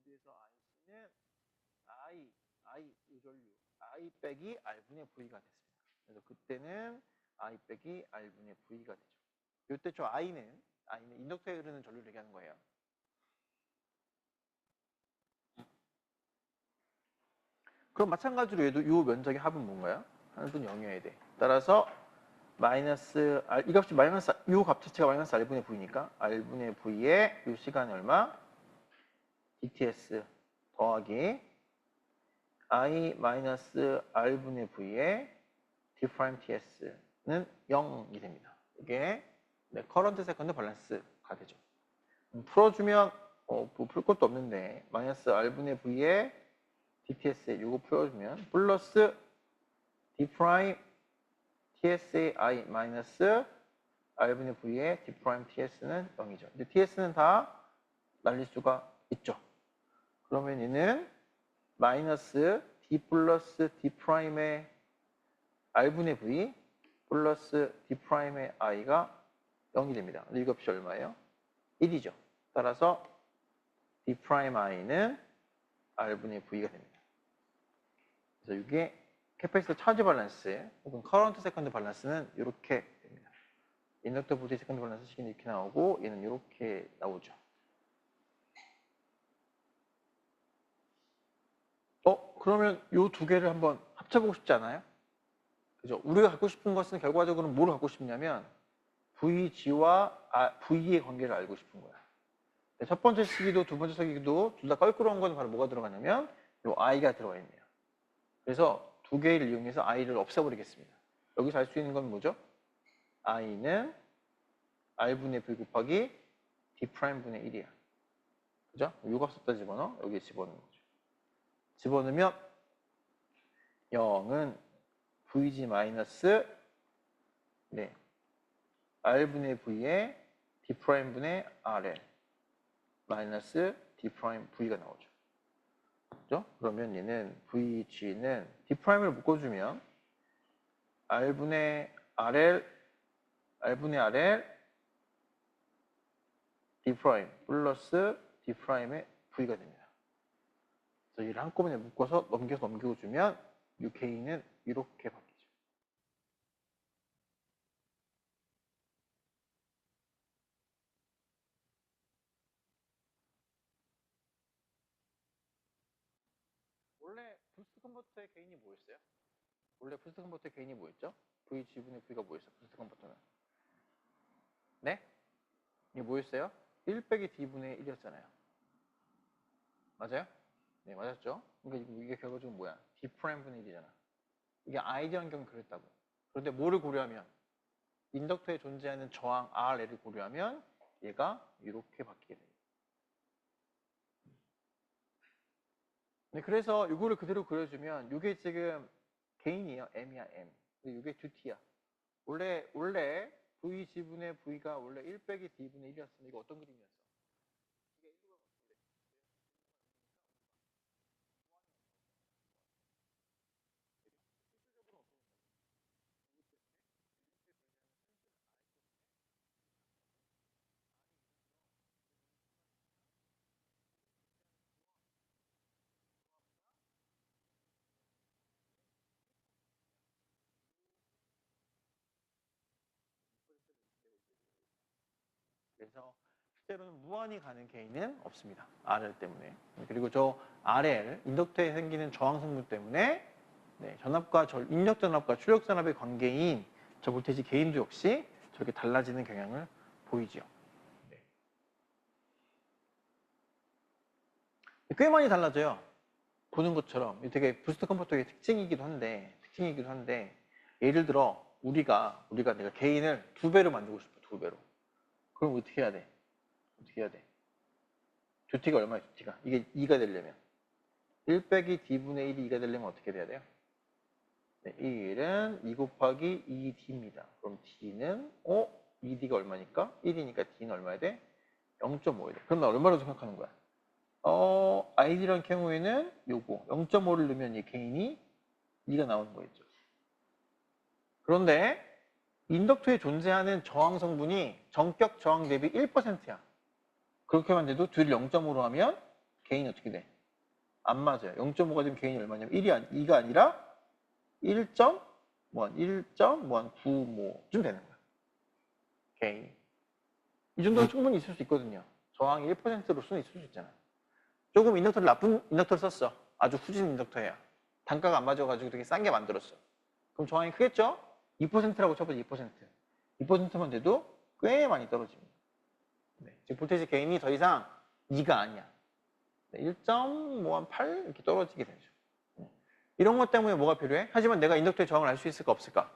Speaker 1: 이 전류 I 빼기 R분의 V가 됐습니다. 그래서 그때는 I 빼기 R분의 V가 되죠. 이때 저 I는 인덕터에 흐르는 전류를 얘기하는 거예요. 그럼 마찬가지로 얘도 이 면적의 합은 뭔가요? 합은 0이어야 돼. 따라서 마이너스 이 값이 마이너스 이 값 자체가 마이너스 R분의 V니까 R분의 V의 이 시간이 얼마? DTS 더하기 I 마이너스 R분의 V의 D 프라임 TS는 0이 됩니다. 이게 커런트 세컨드 밸런스가 되죠. 풀어주면 뭐 풀 것도 없는데 마이너스 R분의 V의 DTS 이거 풀어주면 플러스 D 프라임 TS의 I 마이너스 R분의 V의 D 프라임 TS는 0이죠. 근데 TS는 다 날릴 수가 있죠. 그러면 얘는 마이너스 D 플러스 D 프라임의 R분의 V 플러스 D'의 I가 0이 됩니다. 근데 이거 값이 얼마예요? 1이죠. 따라서 D'I는 R분의 V가 됩니다. 그래서 이게 캐패시터 차지 밸런스 혹은 커런트 세컨드 밸런스는 이렇게 됩니다. 인덕터 볼테이지 세컨드 밸런스 식은 이렇게 나오고 얘는 이렇게 나오죠. 그러면 이 두 개를 한번 합쳐보고 싶지 않아요? 그죠? 우리가 갖고 싶은 것은 결과적으로 뭘 갖고 싶냐면 VG와 V의 관계를 알고 싶은 거야. 첫 번째 시기도 두 번째 시기도 둘 다 껄끄러운 건 바로 뭐가 들어가냐면 이 I가 들어가 있네요. 그래서 두 개를 이용해서 I를 없애버리겠습니다. 여기서 알 수 있는 건 뭐죠? I는 R분의 V 곱하기 D'분의 1이야. 그죠? 요 값 썼다 집어넣어. 여기에 집어넣는 거죠. 집어넣으면 0은 VG 마이너스 R분의 V에 D'분의 RL 마이너스 D'V가 나오죠. 그죠? 그러면 얘는 VG는 D'를 묶어주면 R분의 RL D' 플러스 D'의 V가 됩니다. 그래서 얘를 한꺼번에 묶어서 넘겨주면 UK는 이렇게 바뀌죠. 원래 부스트 컨버터의 개인이 뭐였어요? 원래 부스트 컨버터의 개인이 뭐였죠? VG분의 V가 뭐였어요? 부스트 컨버터는. 네? 이게 뭐였어요? 1 빼기 D분의 1이었잖아요. 맞아요? 네, 맞았죠? 그러니까 이게 결과적으로 뭐야? D'분의 1이잖아. 이게 아이디어한 경우 그랬다고. 그런데 뭐를 고려하면? 인덕터에 존재하는 저항 RL을 고려하면 얘가 이렇게 바뀌게 됩니다. 네, 그래서 이거를 그대로 그려주면 이게 지금 개인이에요. M이야, M. 이게 듀티야. 원래 VG분의 V가 원래 1 빼기 D분의 1이었으면 이거 어떤 그림이었어? 그래서 실제로는 무한히 가는 개인은 없습니다. RL 때문에. 그리고 저 RL, 인덕터에 생기는 저항 성분 때문에 전압과 인력 전압과 출력 전압의 관계인 저 볼테이지 개인도 역시 저렇게 달라지는 경향을 보이죠. 꽤 많이 달라져요. 보는 것처럼 되게 부스트 컨버터의 특징이기도 한데 예를 들어 우리가 내가 개인을 2배로 만들고 싶어. 2배로. 그럼 어떻게 해야 돼? 듀티가 얼마야? 듀티가 이게 2가 되려면 1 빼기 D분의 1이 2가 되려면 어떻게 돼야 돼요? 1은 2 곱하기 2D입니다. 그럼 D는 2D가 얼마니까? 1이니까 D는 얼마야 돼? 0.5야 돼. 그럼 나 얼마로 생각하는 거야? ID란 경우에는 요거 0.5를 넣으면 이 개인이 2가 나오는 거겠죠. 그런데 인덕터에 존재하는 저항 성분이 전격 저항 대비 1%야. 그렇게만 돼도 둘이 0.5로 하면 개인이 어떻게 돼? 안 맞아요. 0.5가 되면 개인이 얼마냐면 2가 아니라 1.9쯤 되는 거야. 개인이. 이 정도는 충분히 있을 수 있거든요. 저항이 1%로 수는 있을 수 있잖아. 조금 인덕터를 나쁜 인덕터를 썼어. 아주 후진 인덕터야. 단가가 안 맞아가지고 되게 싼 게 만들었어. 그럼 저항이 크겠죠? 2%라고 쳐보자. 2%. 2%만 돼도 꽤 많이 떨어집니다. 지금 볼테이지 개인이 더 이상 2가 아니야. 1.8 이렇게 떨어지게 되죠. 이런 것 때문에 뭐가 필요해? 하지만 내가 인덕터의 저항을 알 수 있을까 없을까?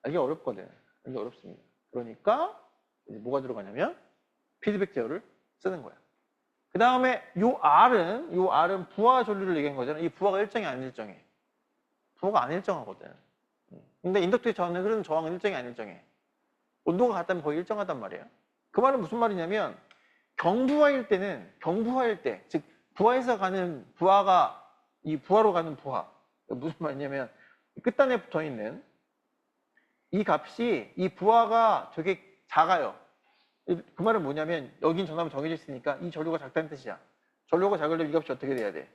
Speaker 1: 알기 어렵거든. 알기 어렵습니다. 그러니까 이제 뭐가 들어가냐면 피드백 제어를 쓰는 거야. 그 다음에 요 R은 부하 전류를 얘기한 거잖아. 이 부하가 일정해 안 일정해? 부하가 안 일정하거든. 근데 인덕터의 저항은 흐르는 저항은 일정해 안 일정해? 온도가 같다면 거의 일정하단 말이에요. 그 말은 무슨 말이냐면 경부하일 때, 즉 부하에서 가는 부하가 이 부하로 가는 부하 무슨 말이냐면 끝단에 붙어 있는 이 값이 이 부하가 되게 작아요. 그 말은 뭐냐면 여긴 전압은 정해져 있으니까 이 전류가 작다는 뜻이야. 전류가 작으려면 이 값이 어떻게 돼야 돼?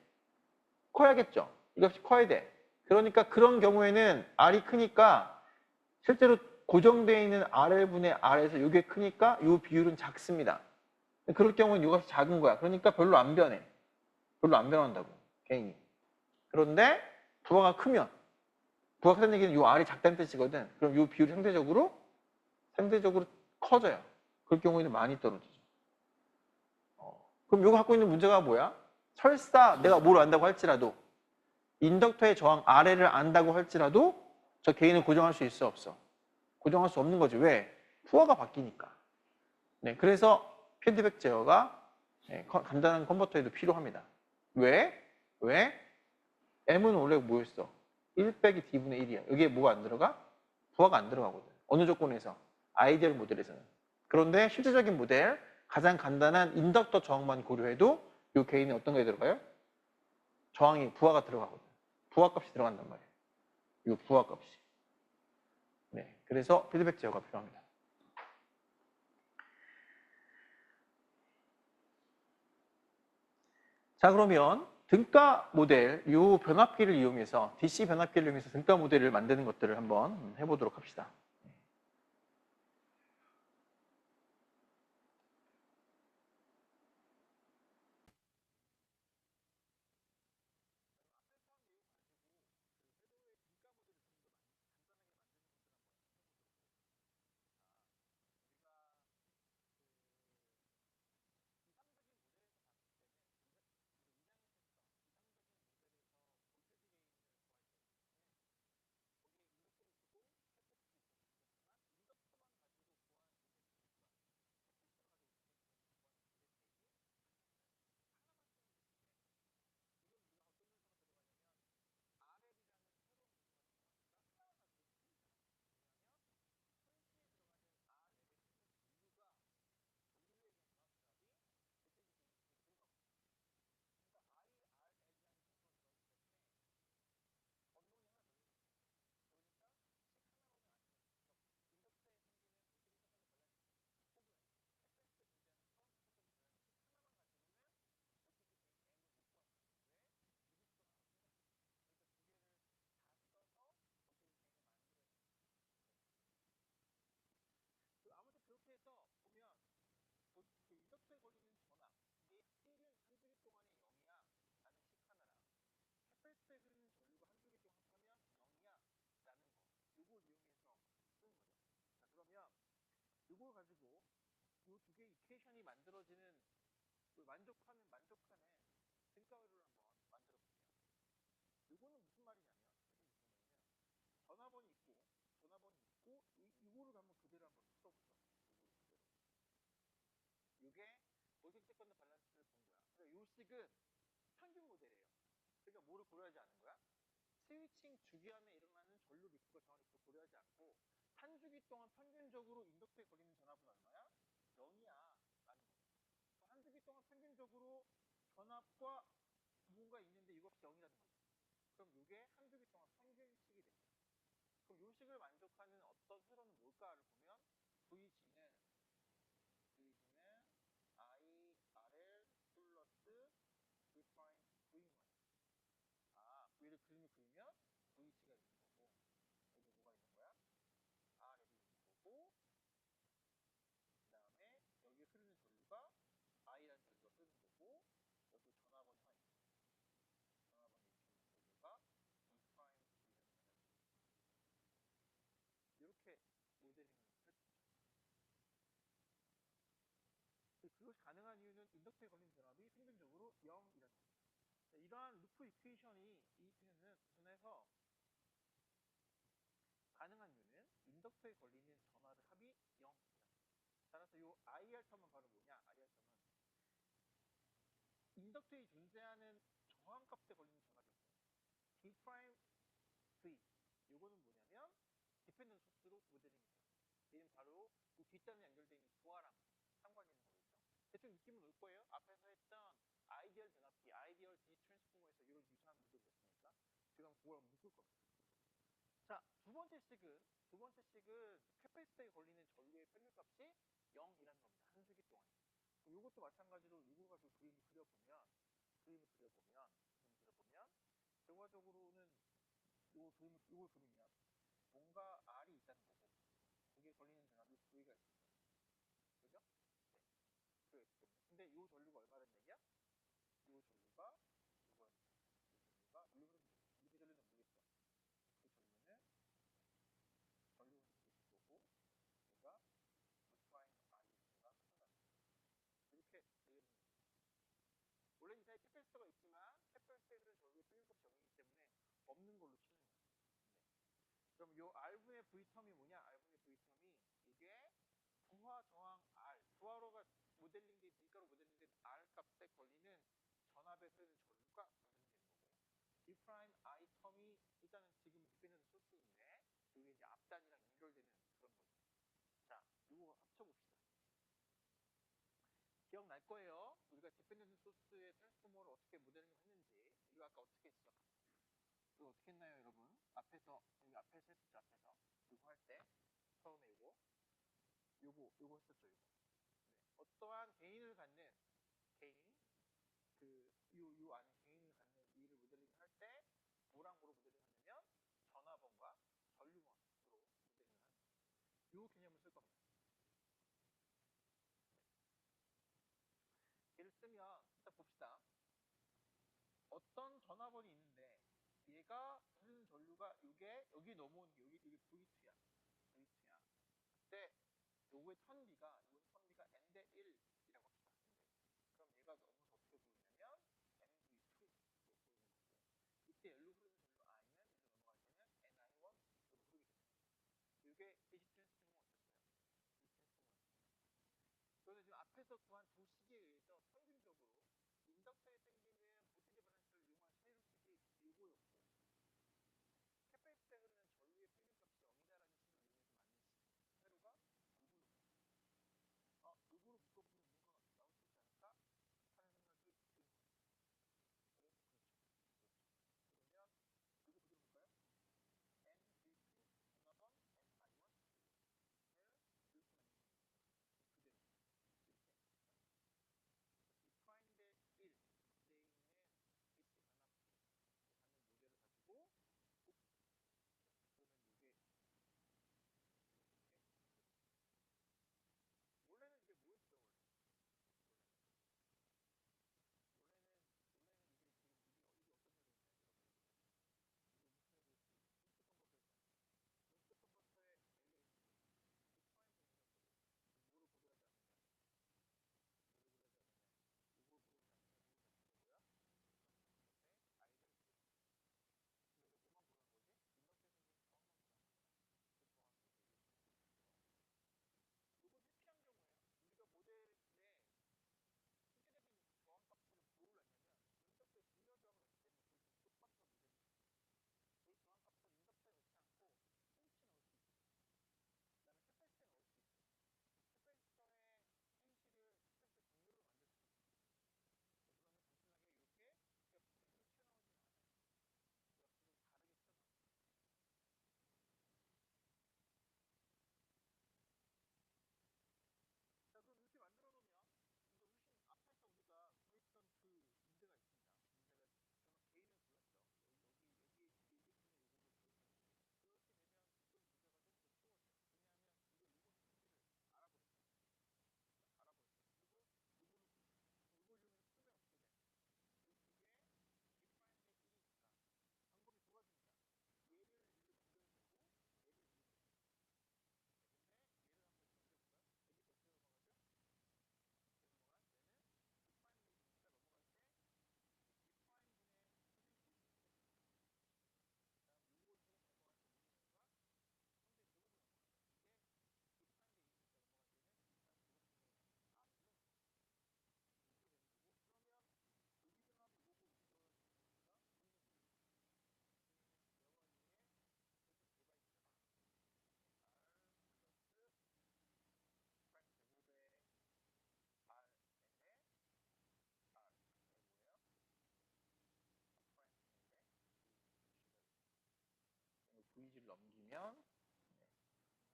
Speaker 1: 커야겠죠. 이 값이 커야 돼. 그러니까 그런 경우에는 R이 크니까 실제로 고정되어 있는 RL분의 R에서 이게 크니까 이 비율은 작습니다. 그럴 경우는 이 값이 작은 거야. 그러니까 별로 안 변해. 별로 안 변한다고. 개인이. 그런데 부하가 크면 부하가 크다는 얘기는 이 R이 작다는 뜻이거든. 그럼 이 비율이 상대적으로 커져요. 그럴 경우에는 많이 떨어지죠. 그럼 이거 갖고 있는 문제가 뭐야? 설사 내가 뭘 안다고 할지라도 인덕터의 저항 RL을 안다고 할지라도 저 개인을 고정할 수 있어 없어? 고정할 수 없는 거지. 왜? 부하가 바뀌니까. 네, 그래서 피드백 제어가 간단한 컨버터에도 필요합니다. 왜? M은 원래 뭐였어? 1 빼기 D분의 1이야. 여기에 뭐가 안 들어가? 부하가 안 들어가거든. 어느 조건에서? 아이디얼 모델에서는. 그런데 실제적인 모델, 가장 간단한 인덕터 저항만 고려해도 이 개인이 어떤 게 들어가요? 저항이, 부하가 들어가거든. 부하 값이 들어간단 말이에요. 이 부하 값이. 네, 그래서 피드백 제어가 필요합니다. 자, 그러면 등가 모델, 이 변압기를 이용해서, DC 변압기를 이용해서 등가 모델을 만드는 것들을 한번 해보도록 합시다. 이걸 가지고 이 두 개의 이퀘이션이 만들어지는 만족하는 등가율을 한번 만들어 볼게요. 이거는 무슨 말이냐면 전화번이 있고 이거를 한번 그대로 한번 풀어보죠. 이게 볼텍 채권의 밸런스를 본 거야. 그러니까 요 식은 평균 모델이에요. 그러니까 뭐를 고려하지 않은 거야? 스위칭 주기 안에 일어나는 전류 리프가 저항 리프를 고려하지 않고 한 주기 동안 평균적으로 인덕터에 걸리는 전압은 얼마야? 0이야 라는 거죠. 한 주기 동안 평균적으로 전압과 무언가 있는데 이것이 0이라는 거죠. 그럼 이게 한 주기 동안 평균식이 됩니다. 그럼 이 식을 만족하는 어떤 회로는 뭘까를 보면 VG는 IRL 플러스 V 프라임 V인 거예요. V를 그림을 그리면 VG가 있는 거고 여기 뭐가 있는 거야? RL이 있는 거고 그 다음에 여기 흐르는 전류가 I라는 전류가 흐르는 거고 여기 전압원이 하나 있어. 전압원이 있는 전류가 V 프라임 V라는 이렇게 모델링을 할 수 있죠. 그것이 가능한 이유는 인덕터에 걸린 전압이 평균적으로 0이라는 거죠. 이러한 루프 이퀘이션이 이 이퀘이션은 구성해서 가능한 이유는 인덕터에 걸리는 전압의 합이 0이라는 거죠. 따라서 이 IR 텀은 바로 뭐냐? IR 텀은 인덕터에 존재하는 저항값에 걸리는 전압이었어요. D 프라임 V. 이거는 뭐냐면 디펜던트 소스로 모델링이 돼요. 얘는 바로 그 뒷단에 연결되어 있는 부하랑 상관이 있는 거겠죠. 대충 느낌은 올 거예요. 앞에서 했던 아이디얼 변압기, 아이디얼 D 트랜스포머에서 이런 유사한 모델이었으니까 지금 그걸 묶을 겁니다. 자, 두 번째 식은 캐패시터에 걸리는 전류의 평균값이 0이라는 겁니다. 한 주기 동안. 이것도 마찬가지로 이거 가지고 그림을 그려보면 결과적으로는 이걸 그리면 뭔가 R이 있다는 거고 거기에 걸리는 전압이 V가 있어요. 그죠? 네. 그렇기 때문에. 근데 이 전류가 얼마라는 얘기야? 이 전류가 이건 이 전류가 이렇게 전류는 모르겠어. 그 전류는 있을 거고 얘가 프라임 I가 끝났다. 이렇게 되는 거예요. 원래 이 사이에 캐패시터가 있지만 캐패시터들은 전류의 평균값이 0이기 때문에 없는 걸로 치는 거예요. 네. 그럼 요 R분의 V 텀이 뭐냐? R분의 V 텀이 이게 부하 저항 R, 부하로가 모델링된 밀가루 모델링된 R 값에 걸리는 전압에 흐르는 전류가 모델링되는 거고, D 프라임 I 텀이 일단은 지금 디펜던트 소스인데 이게 이제 앞단이랑 연결되는 그런 거죠. 자, 이거 합쳐봅시다. 기억날 거예요. 우리가 디펜던트 소스의 트랜스포머를 어떻게 모델링 했는지. 이거 아까 어떻게 했어? 이거 어떻게 했나요, 여러분? 여기 앞에서 했었죠, 앞에서. 이거 할 때. 처음에 요거 했었죠, 요거. 네. 어떠한 개인, 요 안에 개인을 갖는 이를 모델링 할 때, 뭐랑 뭐로 모델링 하냐면, 전화번과 전류번으로 모델링을 하는 거예요. 요 개념을 쓸 겁니다. 얘를 쓰면, 일단 봅시다. 어떤 전화번이 있는데, 얘가 흐르는 전류가 여기 넘어오는 게 여기 V2야. V2야. 그때 요거의 턴비가 n 대 1이라고 합시다. 그럼 얘가 넘어서 어떻게 보이냐면 NV2로 보이는 거고, 이때 열로 흐르는 전류 I는 일로 넘어갈 때는 NI1으로 흐르게 됩니다. 이게 DC 트랜스포머였었어요. DC 트랜스포머였습니다. 그래서 지금 앞에서 구한 두 식에 의해서 평균적으로 인덕터에 생기는 보티지 밸런스를 이용한 쉐일식이 이거였고, 캐패시터에 흐르는 전류의 평균값이 0이다라는 식을 이용해서 만든 회로가 이걸로 이거로 묶어보면 뭔가 나올 수 있지 않을까 하는 생각이 드는 거예요. 그렇죠. 그러면 이거 그대로 볼까요? NV2 전화번 NI1을 이렇게 만듭니다. 그대로 이렇게.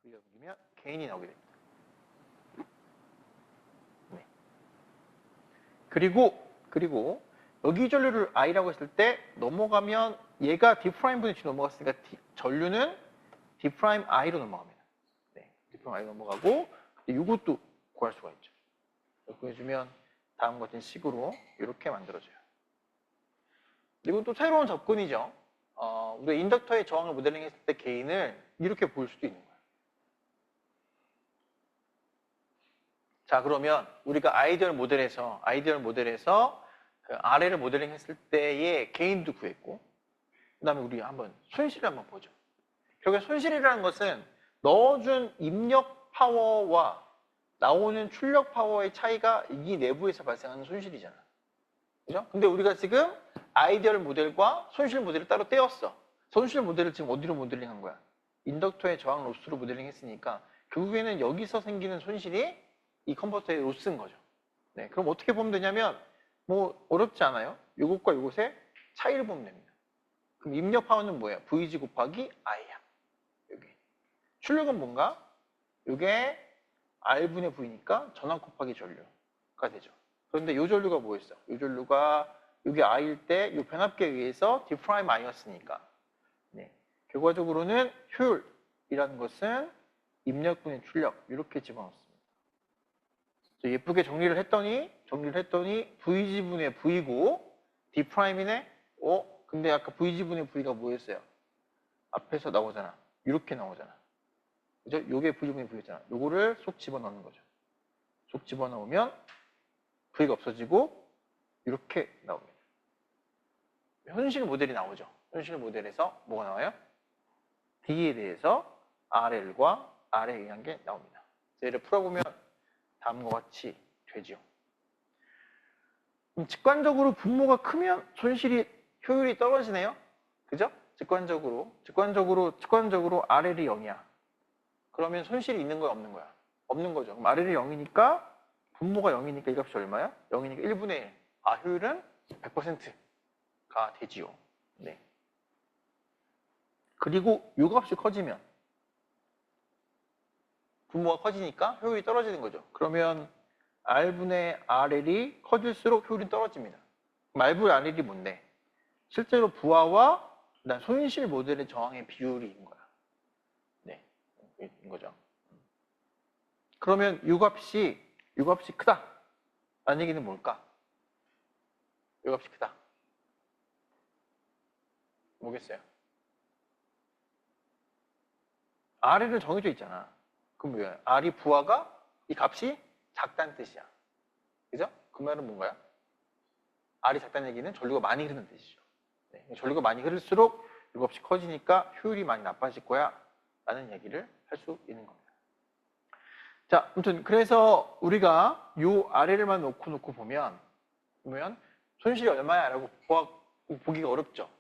Speaker 1: V를 넘기면 개인이 나오게 됩니다. 네. 그리고 여기 전류를 I라고 했을 때 넘어가면 얘가 D' 분의 G 넘어갔으니까 전류는 D'I로 넘어갑니다. 네, D'I로 넘어가고 이것도 구할 수가 있죠. 구해주면 다음과 같은 식으로 이렇게 만들어져요. 이건 또 새로운 접근이죠. 우리가 인덕터의 저항을 모델링 했을 때 개인을 이렇게 보일 수도 있는 거예요. 자, 그러면 우리가 아이디얼 모델에서 그 R를 모델링 했을 때의 개인도 구했고, 그 다음에 우리 한번 손실을 한번 보죠. 결국에 손실이라는 것은 넣어준 입력 파워와 나오는 출력 파워의 차이가 이 내부에서 발생하는 손실이잖아. 그죠? 근데 우리가 지금 아이디얼 모델과 손실 모델을 따로 떼었어. 손실 모델을 지금 어디로 모델링 한 거야? 인덕터의 저항 로스로 모델링 했으니까 결국에는 여기서 생기는 손실이 이 컨버터의 로스인 거죠. 네, 그럼 어떻게 보면 되냐면 뭐 어렵지 않아요. 요것과 요것의 차이를 보면 됩니다. 그럼 입력 파워는 뭐예요? VG 곱하기 I야. 여기. 출력은 뭔가? 요게 R분의 V니까 전압 곱하기 전류가 되죠. 그런데 요 전류가 뭐였어? 요 전류가 요게 I일 때 요 변압계에 의해서 D'I였으니까. 네. 결과적으로는 효율이라는 것은 입력분의 출력 이렇게 집어넣습니다. 예쁘게 정리를 했더니 VG분의 V고 D'이네? 근데 아까 VG분의 V가 뭐였어요? 앞에서 나오잖아. 이렇게 나오잖아. 그죠? 요게 VG분의 V였잖아. 요거를 쏙 집어넣는 거죠. 쏙 집어넣으면 V가 없어지고 이렇게 나옵니다. 현실 모델이 나오죠. 현실 모델에서 뭐가 나와요? D에 대해서 RL과 R에 의한 게 나옵니다. 얘를 풀어보면 다음과 같이 되죠. 그럼 직관적으로 분모가 크면 효율이 떨어지네요. 그죠? 직관적으로 RL이 0이야. 그러면 손실이 있는 거야, 없는 거야? 없는 거죠. 그럼 RL이 0이니까 분모가 0이니까 이 값이 얼마야? 0이니까 1분의 1. 효율은 100%가 되지요. 네. 그리고 이 값이 커지면 분모가 커지니까 효율이 떨어지는 거죠. 그러면 R분의 RL이 커질수록 효율이 떨어집니다. R분의 RL이 뭔데? 실제로 부하와 손실 모델의 저항의 비율인 거야. 네, 인 거죠. 그러면 이 값이 크다. 라는 얘기는 뭘까? 이 값이 크다. 뭐겠어요? R은 정해져 있잖아. 그럼 뭐야? R이 부하가 이 값이 작다는 뜻이야. 그죠? 그 말은 뭔가요? R이 작다는 얘기는 전류가 많이 흐르는 뜻이죠. 네, 전류가 많이 흐를수록 이 값이 커지니까 효율이 많이 나빠질 거야. 라는 얘기를 할 수 있는 겁니다. 자, 아무튼 그래서 우리가 이 RL만 놓고 보면 손실이 얼마야? 라고 보기가 어렵죠.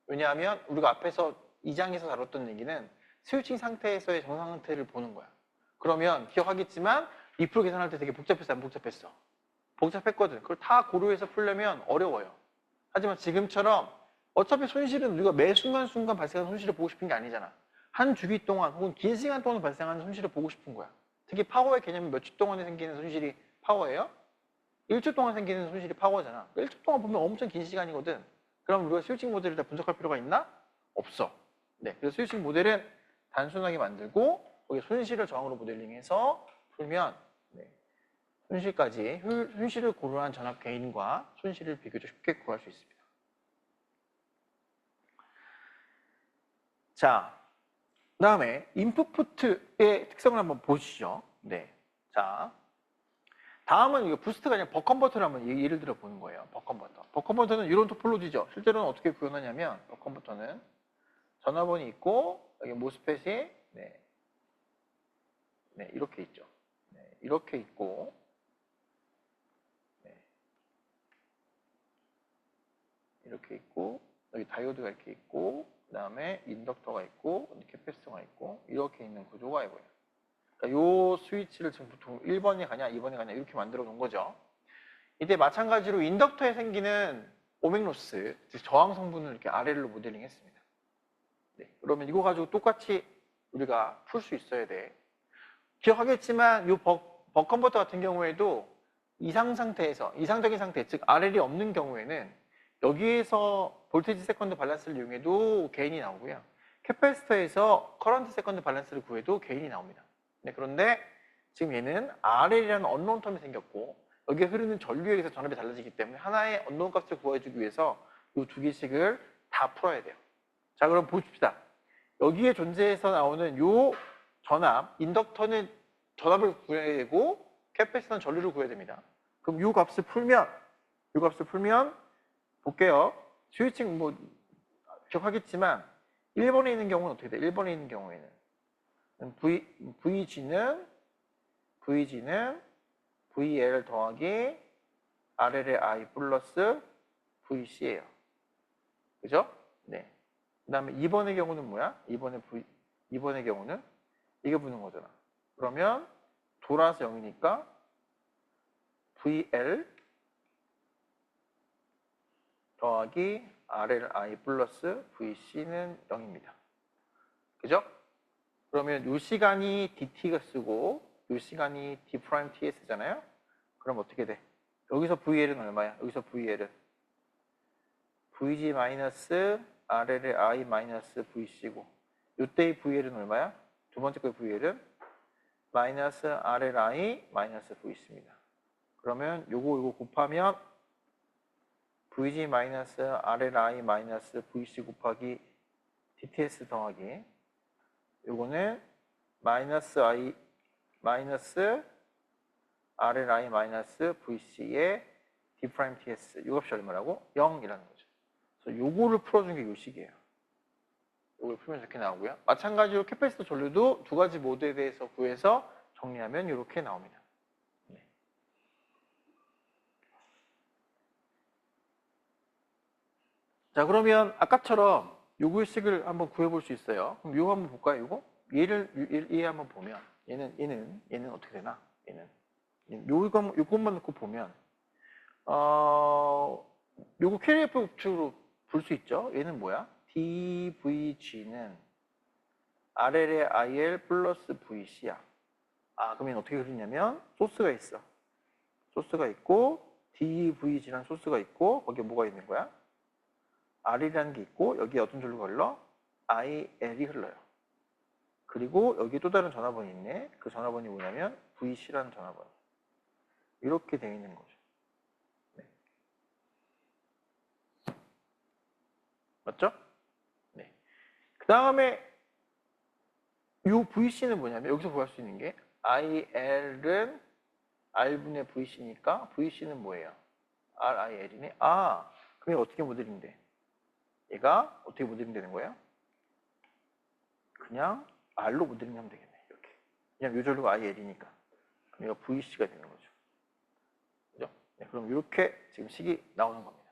Speaker 1: 왜냐하면 우리가 앞에서 2장에서 다뤘던 얘기는 스위칭 상태에서의 정상 상태를 보는 거야. 그러면 기억하겠지만 리플 계산할 때 되게 복잡했어, 안 복잡했어? 복잡했거든. 그걸 다 고려해서 풀려면 어려워요. 하지만 지금처럼 어차피 손실은 우리가 매 순간순간 발생하는 손실을 보고 싶은 게 아니잖아. 한 주기 동안 혹은 긴 시간 동안 발생하는 손실을 보고 싶은 거야. 특히 파워의 개념은 몇 주 동안에 생기는 손실이 파워예요? 1초 동안 생기는 손실이 파워잖아. 1초 동안 보면 엄청 긴 시간이거든. 그럼 우리가 스위칭 모델을 다 분석할 필요가 있나? 없어. 네, 그래서 스위칭 모델은 단순하게 만들고 거기에 손실을 저항으로 모델링해서 풀면 손실을 고려한 전압 개인과 손실을 비교적 쉽게 구할 수 있습니다. 자, 그 다음에 인풋푸트의 특성을 한번 보시죠. 네, 자, 다음은 이거 부스트가 아니라 버컨버터를 한번 예를 들어 보는 거예요. 버컨버터. 버컨버터는 이런 토폴로지죠. 실제로는 어떻게 구현하냐면 버컨버터는 전화번이 있고 여기 모스펫이 이렇게 있죠. 이렇게 있고 이렇게 있고 여기 다이오드가 이렇게 있고 그 다음에 인덕터가 있고 캐패시터가 있고 이렇게 있는 구조가 이거예요. 그러니까 요 스위치를 지금 보통 1번에 가냐 2번에 가냐 이렇게 만들어 놓은 거죠. 이때 마찬가지로 인덕터에 생기는 오맥로스, 즉 저항 성분을 이렇게 RL로 모델링 했습니다. 네. 그러면 이거 가지고 똑같이 우리가 풀 수 있어야 돼. 기억하겠지만 이 벅 컨버터 같은 경우에도 이상적인 상태, 즉 RL이 없는 경우에는 여기에서 볼테이지 세컨드 밸런스를 이용해도 개인이 나오고요. 캐패시터에서 커런트 세컨드 밸런스를 구해도 개인이 나옵니다. 네, 그런데 지금 얘는 RL이라는 언노운 텀이 생겼고 여기에 흐르는 전류에 의해서 전압이 달라지기 때문에 하나의 언노운 값을 구해주기 위해서 이 두 개씩을 다 풀어야 돼요. 자, 그럼 봅시다. 여기에 존재해서 나오는 이 전압, 인덕터는 전압을 구해야 되고 캐패시터는 전류를 구해야 됩니다. 그럼 이 값을 풀면 볼게요. 스위칭 뭐 기억하겠지만 1번에 있는 경우는 어떻게 돼? 1번에 있는 경우에는 VG는 VL 더하기 RL의 I 플러스 VC예요. 그죠? 네. 그 다음에 2번의 경우는 뭐야? 2번의 경우는 이게 붙는 거잖아. 그러면 돌아서 0이니까 VL 더하기 RLI 플러스 VC는 0입니다. 그죠? 그러면 이 시간이 DT가 쓰고 이 시간이 D'TS잖아요? 그럼 어떻게 돼? 여기서 VL은 얼마야? 여기서 VL은 VG 마이너스 RL의 I 마이너스 VC고 이때의 VL은 얼마야? 두 번째 거의 VL은 마이너스 RLI 마이너스 VC입니다. 그러면 요거 곱하면 VG 마이너스 RLI 마이너스 VC 곱하기 DTS 더하기 요거는 마이너스 RLI 마이너스 VC의 D'TS 요 값이 얼마라고? 0이라는 거죠. 그래서 요거를 풀어준 게 요 식이에요. 요걸 풀면 이렇게 나오고요. 마찬가지로 캐패시터 전류도 두 가지 모드에 대해서 구해서 정리하면 이렇게 나옵니다. 네. 자, 그러면 아까처럼 요글식을 한번 구해볼 수 있어요. 그럼 요거 한번 볼까요? 요거? 얘 한번 보면 얘는 어떻게 되나? 요것만 놓고 보면 요거 캐리어프 우측으로 볼 수 있죠? 얘는 뭐야? DVG는 RL의 IL 플러스 VC야. 그럼 얘는 어떻게 그리냐면 소스가 있어. 소스가 있고 DVG라는 소스가 있고 거기에 뭐가 있는 거야? R이라는 게 있고 여기에 어떤 전류가 흘러? IL이 흘러요. 그리고 여기 또 다른 전화번이 있네. 그 전화번이 뭐냐면 VC라는 전화번. 이렇게 되어 있는 거죠. 네. 맞죠? 네. 그 다음에 이 VC는 뭐냐면 여기서 구할 수 있는 게 IL은 R분의 VC니까 VC는 뭐예요? RIL이네. 그럼 얘가 어떻게 모델링돼? 얘가 어떻게 모델링 되는 거예요? 그냥 R로 모델링 하면 되겠네. 이렇게. 그냥 요 전류가 IL이니까. 그럼 얘가 VC가 되는 거죠. 그죠? 네, 그럼 이렇게 지금 식이 나오는 겁니다.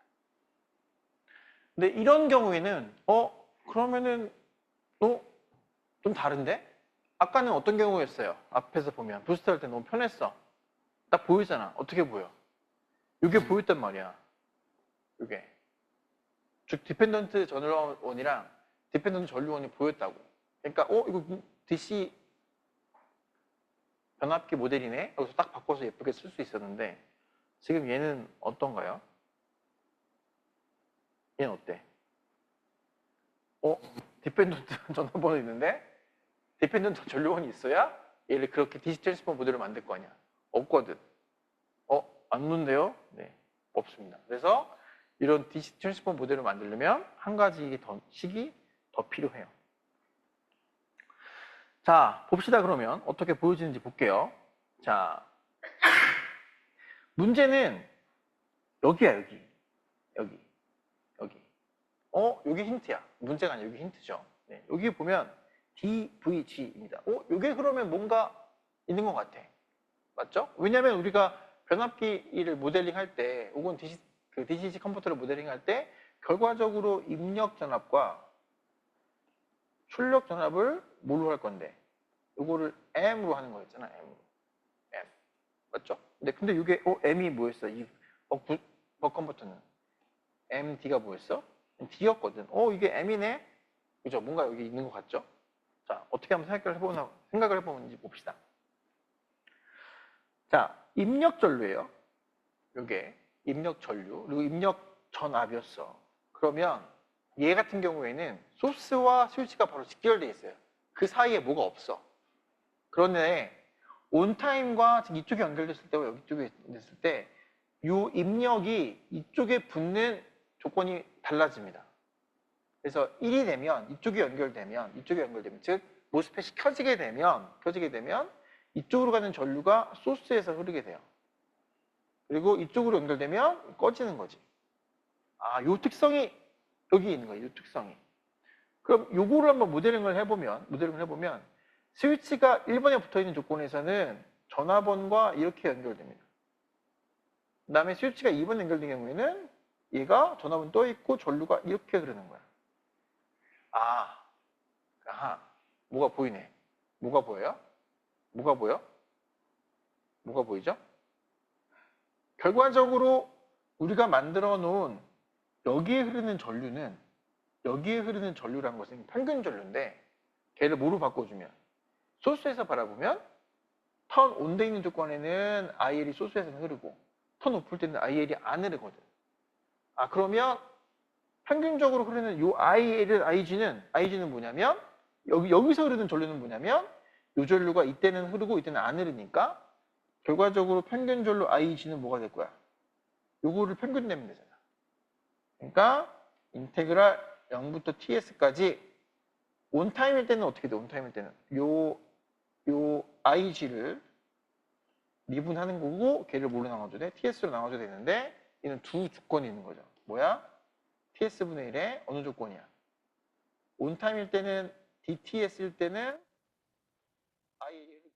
Speaker 1: 근데 이런 경우에는 그러면은 좀 다른데? 아까는 어떤 경우였어요? 앞에서 보면 부스트 할 때 너무 편했어. 딱 보이잖아. 어떻게 보여? 이게 보였단 말이야. 이게. 즉 디펜던트 전원이랑 디펜던트 전류원이 보였다고. 그러니까 이거 DC 변압기 모델이네. 여기서 딱 바꿔서 예쁘게 쓸 수 있었는데 지금 얘는 어떤가요? 얘는 어때? 디펜던트 전원번호 있는데 디펜던트 전류원이 있어야 얘를 그렇게 DC 트랜스포머 모델을 만들 거 아니야. 없거든. 안 놓는데요? 네, 없습니다. 그래서 이런 DC 트랜스포머 모델을 만들려면 한 가지 식이 더 필요해요. 자, 봅시다. 그러면 어떻게 보여지는지 볼게요. 자, 문제는 여기야. 여기. 여기 힌트야. 문제가 아니라 여기 힌트죠. 네, 여기 보면 DVG입니다. 여기 그러면 뭔가 있는 것 같아. 맞죠? 왜냐면 우리가 변압기를 모델링 할 때, 혹은 DC 컨버터를 모델링 할 때, 결과적으로 입력 전압과 출력 전압을 뭘로 할 건데? 이거를 M으로 하는 거였잖아, M으로. M. 맞죠? 근데 이게, M이 뭐였어? 이 벅 컨버터는. MD가 뭐였어? D였거든. 이게 M이네? 그죠? 뭔가 여기 있는 것 같죠? 자, 어떻게 한번 생각을 해보는지 봅시다. 자, 입력 전류예요. 요게 입력 전류, 그리고 입력 전압이었어. 그러면 얘 같은 경우에는 소스와 스위치가 바로 직결되어 있어요. 그 사이에 뭐가 없어. 그런데 온타임과 이쪽에 연결됐을 때와 이쪽에 됐을 때 이 입력이 이쪽에 붙는 조건이 달라집니다. 그래서 1이 되면 이쪽에 연결되면 즉 모스펫이 켜지게 되면 이쪽으로 가는 전류가 소스에서 흐르게 돼요. 그리고 이쪽으로 연결되면 꺼지는 거지. 아, 요 특성이 여기 있는 거예요. 요 특성이. 그럼 요거를 한번 모델링을 해보면 스위치가 1번에 붙어있는 조건에서는 전화번과 이렇게 연결됩니다. 그 다음에 스위치가 2번 연결된 경우에는 얘가 전화번 떠있고 전류가 이렇게 흐르는 거야. 아하, 뭐가 보이네. 뭐가 보여요? 뭐가 보여? 뭐가 보이죠? 결과적으로 우리가 만들어 놓은 여기에 흐르는 전류라는 것은 평균 전류인데 걔를 뭐로 바꿔주면 소스에서 바라보면 턴 온 돼 있는 조건에는 IL이 소스에서는 흐르고 턴 오플 때는 IL이 안 흐르거든. 아, 그러면 평균적으로 흐르는 요 IG는 뭐냐면 여기서 흐르는 전류는 뭐냐면 요 전류가 이때는 흐르고 이때는 안 흐르니까 결과적으로 평균 전류 IG는 뭐가 될 거야? 요거를 평균 내면 되잖아. 그러니까 인테그랄 0부터 TS까지 온타임일 때는 어떻게 돼? 온타임일 때는 요 IG를 미분하는 거고 걔를 뭘로 나눠줘야 돼? TS로 나눠줘야 되는데 얘는 두 조건이 있는 거죠. 뭐야? TS분의 1에 어느 조건이야? 온타임일 때는 DTS일 때는 IL이 흐르게.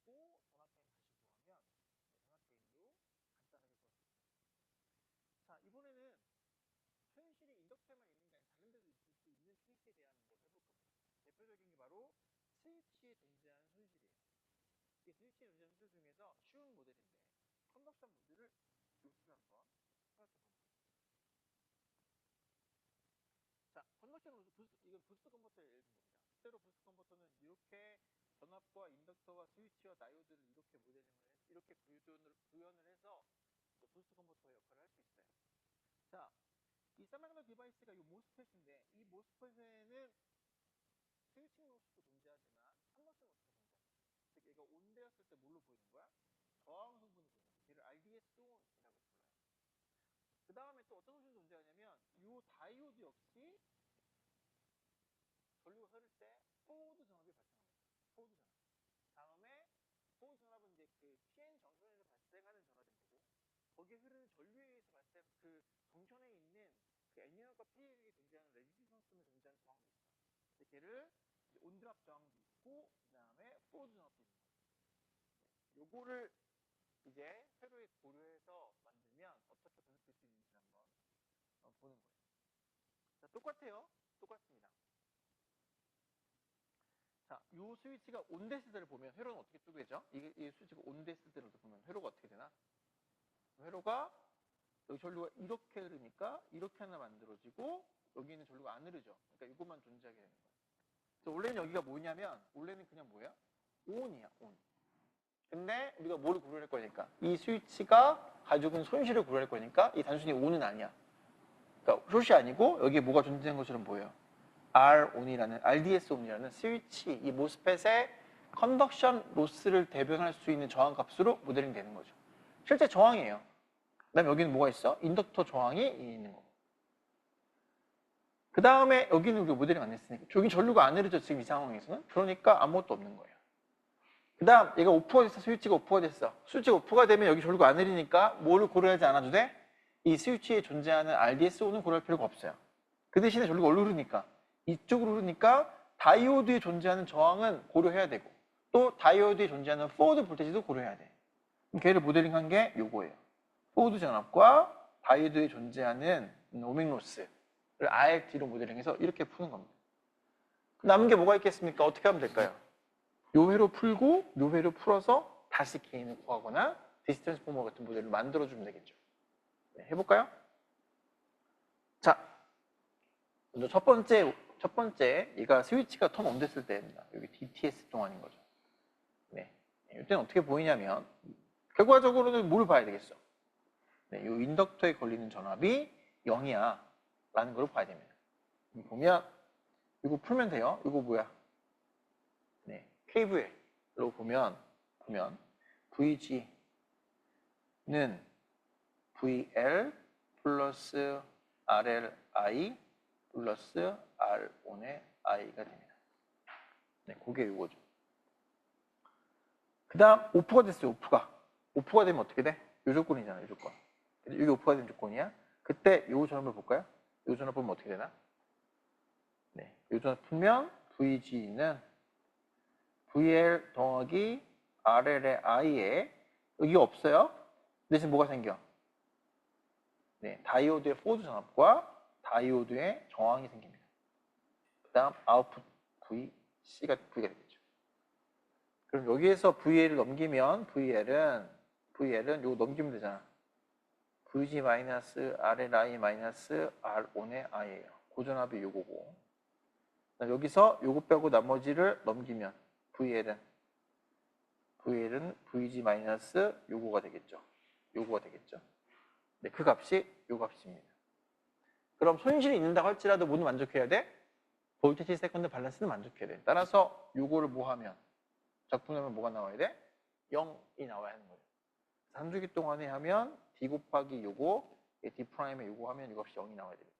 Speaker 1: 전압 게인 다시 구하면 전압 게인도 간단하게 구할 수 있습니다. 자, 이번에는 현실이 인덕터에만 있는 게 아니라 다른 데도 있을 수 있는 케이스에 대한 걸 해볼 겁니다. 대표적인 게 바로 스위치에 존재하는 손실이에요. 이 스위치에 존재하는 손실 중에서 쉬운 모델인데 컨덕션 모델을 로스를 한번 생각해 봅니다. 자, 컨덕션 로스 이건 부스트 컨버터의 예를 든 겁니다. 실제로 부스트 컨버터는 이렇게 전압과 인덕터와 스위치와 다이오드를 이렇게 이렇게 구현을 해서 부스트 컨버터의 역할을 할 수 있어요. 자, 이 세미컨덕터 디바이스가 이 모스펫인데 이 모스펫에는 스위칭 로스도 존재하지만 컨덕션 로스도 존재합니다. 즉 얘가 온되었을 때 뭘로 보이는 거야? 저항 성분으로 보이는 거야. 얘를 RDS-on이라고 불러요. 그 다음에 또 어떤 손실이 존재하냐면 이 다이오드 역시 전류가 흐를 때 포워드 전압이 발생합니다. 포워드 전압. 다음에 포워드 전압은 이제 그 PN 정션에서 발생하는 전압인 거고 거기에 흐르는 전류에 의해서 그 정션에 있는 그 N열과 P열에 존재하는 레지스턴스에 존재하는 저항도 있어요. 걔를 온드랍 저항도 있고 그 다음에 포워드 전압도 있는 거예요. 요거를 이제 회로에 고려해서 만들면 어떻게 분석될 수 있는지 한번 보는 거예요. 자, 똑같아요. 똑같습니다. 자, 이 스위치가 온됐을 때를 보면 회로는 어떻게 쪼개져? 이 스위치가 온됐을 때를 보면 회로가 어떻게 되나? 회로가 여기 전류가 이렇게 흐르니까 이렇게 하나 만들어지고 여기는 전류가 안 흐르죠. 그러니까 이것만 존재하게 되는 거예요. 그래서 원래는 여기가 뭐냐면 원래는 그냥 뭐야? 온이야, 온. 근데 우리가 뭐를 고려할 거니까 이 스위치가 가지고 있는 손실을 고려할 거니까 이 단순히 온은 아니야. 그러니까 숏이 아니고 여기에 뭐가 존재하는 것처럼 보여요. R-on이라는 RDS-on이라는 스위치 이 모스펫의 컨덕션 로스를 대변할 수 있는 저항 값으로 모델링 되는 거죠. 실제 저항이에요. 그다음에 여기는 뭐가 있어? 인덕터 저항이 있는 거. 그 다음에 여기는 우리가 모델링 안 했으니까 여기 전류가 안 흐르죠 지금 이 상황에서는. 그러니까 아무것도 없는 거예요. 그 다음 얘가 오프가 됐어. 스위치가 오프가 됐어. 스위치가 오프가 되면 여기 전류가 안 흐르니까 뭐를 고려하지 않아도 돼? 이 스위치에 존재하는 RDS-on은 고려할 필요가 없어요. 그 대신에 전류가 어디로 흐르니까 이쪽으로 흐르니까 다이오드에 존재하는 저항은 고려해야 되고 또 다이오드에 존재하는 포워드 볼테이지도 고려해야 돼. 걔를 모델링한 게 요거예요. 포워드 전압과 다이오드에 존재하는 오밍 로스를 RT로 모델링해서 이렇게 푸는 겁니다. 남은 게 뭐가 있겠습니까? 어떻게 하면 될까요? 요 회로 풀고 요 회로 풀어서 다시 게인을 구하거나 디스턴스 포머 같은 모델을 만들어주면 되겠죠. 네, 해볼까요? 자, 먼저 첫 번째 얘가 스위치가 턴 온 됐을 때입니다. 여기 DTS 동안인 거죠. 네, 이때는 어떻게 보이냐면 결과적으로는 뭘 봐야 되겠어? 네, 이 인덕터에 걸리는 전압이 0이야 라는 걸 봐야 됩니다. 보면 이거 풀면 돼요. 이거 뭐야? 네, KVL로 보면 VG는 VL 플러스 RLI 플러스 R1의 I가 됩니다. 네, 그게 이거죠. 그 다음 오프가 됐어요. 오프가 되면 어떻게 돼? 요 조건이잖아, 요 조건. 이게 오프가 된 조건이야. 그때 요 전압을 볼까요? 요 전압 보면 어떻게 되나? 네, 요 전압 풀면 VG는 VL 더하기 RL의 I에 여기 없어요. 대신 뭐가 생겨? 네, 다이오드의 포워드 전압과 다이오드의 저항이 생깁니다. 그 다음 아웃풋 V가 되겠죠. 그럼 여기에서 VL을 넘기면 VL은 요거 넘기면 되잖아. VG-RLI-R1의 I예요. 고전압이 요거고. 여기서 요거 빼고 나머지를 넘기면 VL은 VG- 요거가 되겠죠. 네, 그 값이 요 값입니다. 그럼 손실이 있는다고 할지라도 뭐는 만족해야 돼? 볼테이지 세컨드 밸런스는 만족해야 돼. 따라서 요거를 뭐 하면 적분하면 뭐가 나와야 돼? 0이 나와야 하는 거예요. 3주기 동안에 하면 D 곱하기 요거 D 프라임에 요거 하면 이 값이 0이 나와야 됩니다.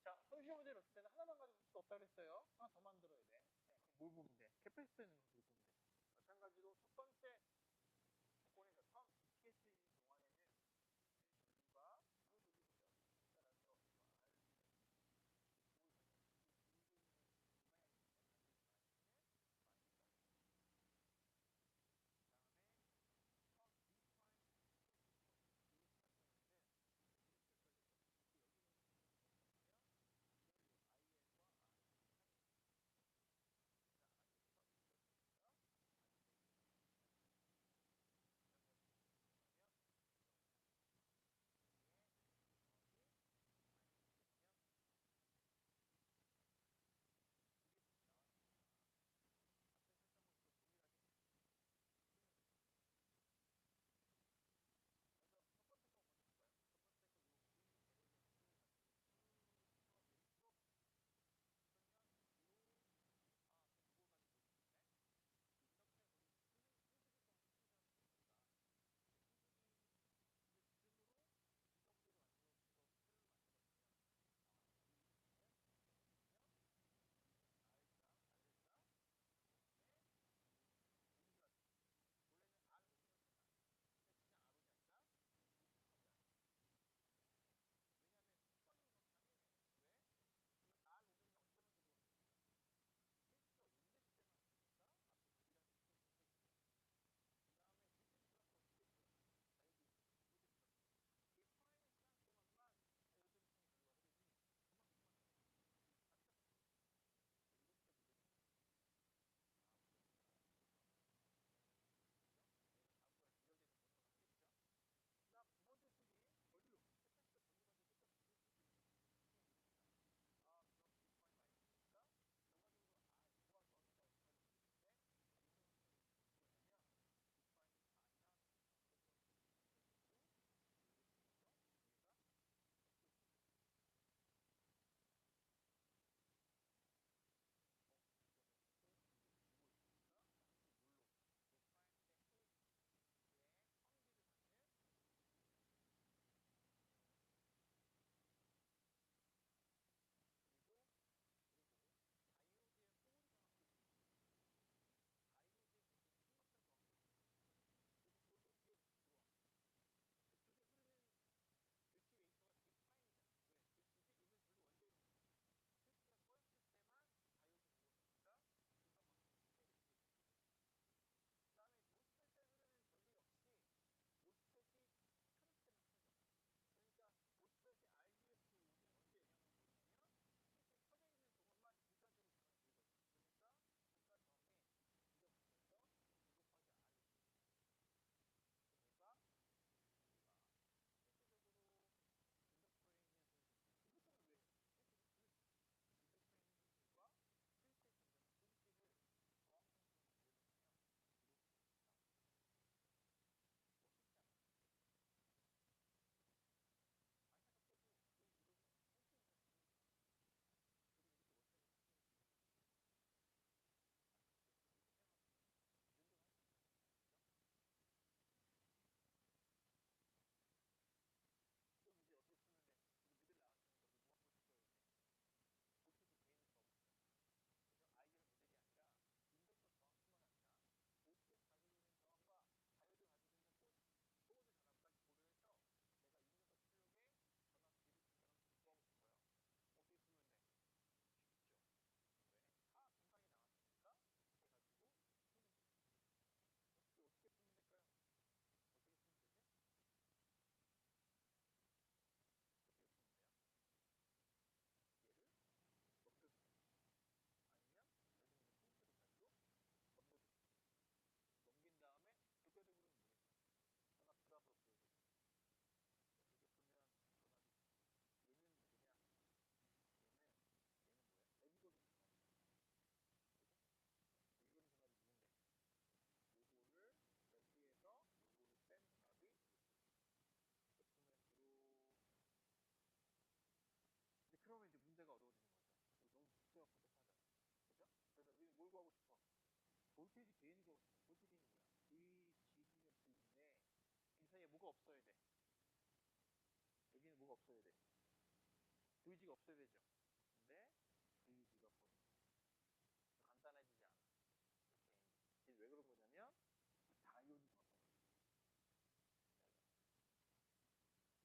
Speaker 1: 자, 손실 모델 없을 때는 하나만 가지고 쓸 수 없다고 했어요. 하나 더 만들어야 돼. 뭘 보면 돼? 캐패시터 있는 걸 보면 돼. 마찬가지로 첫 번째 조건에서 처음 DTS 동안에는 전류가 볼테이지 게인이고 볼테이지는 뭐야? V, G분의 V분의 이 사이에 뭐가 없어야 돼? 여기는 뭐가 없어야 돼? VG가 없어야 되죠. 근데 VG가 보여. 간단해지지 않아. 이게 왜 그런 거냐면 다이오드 맞아.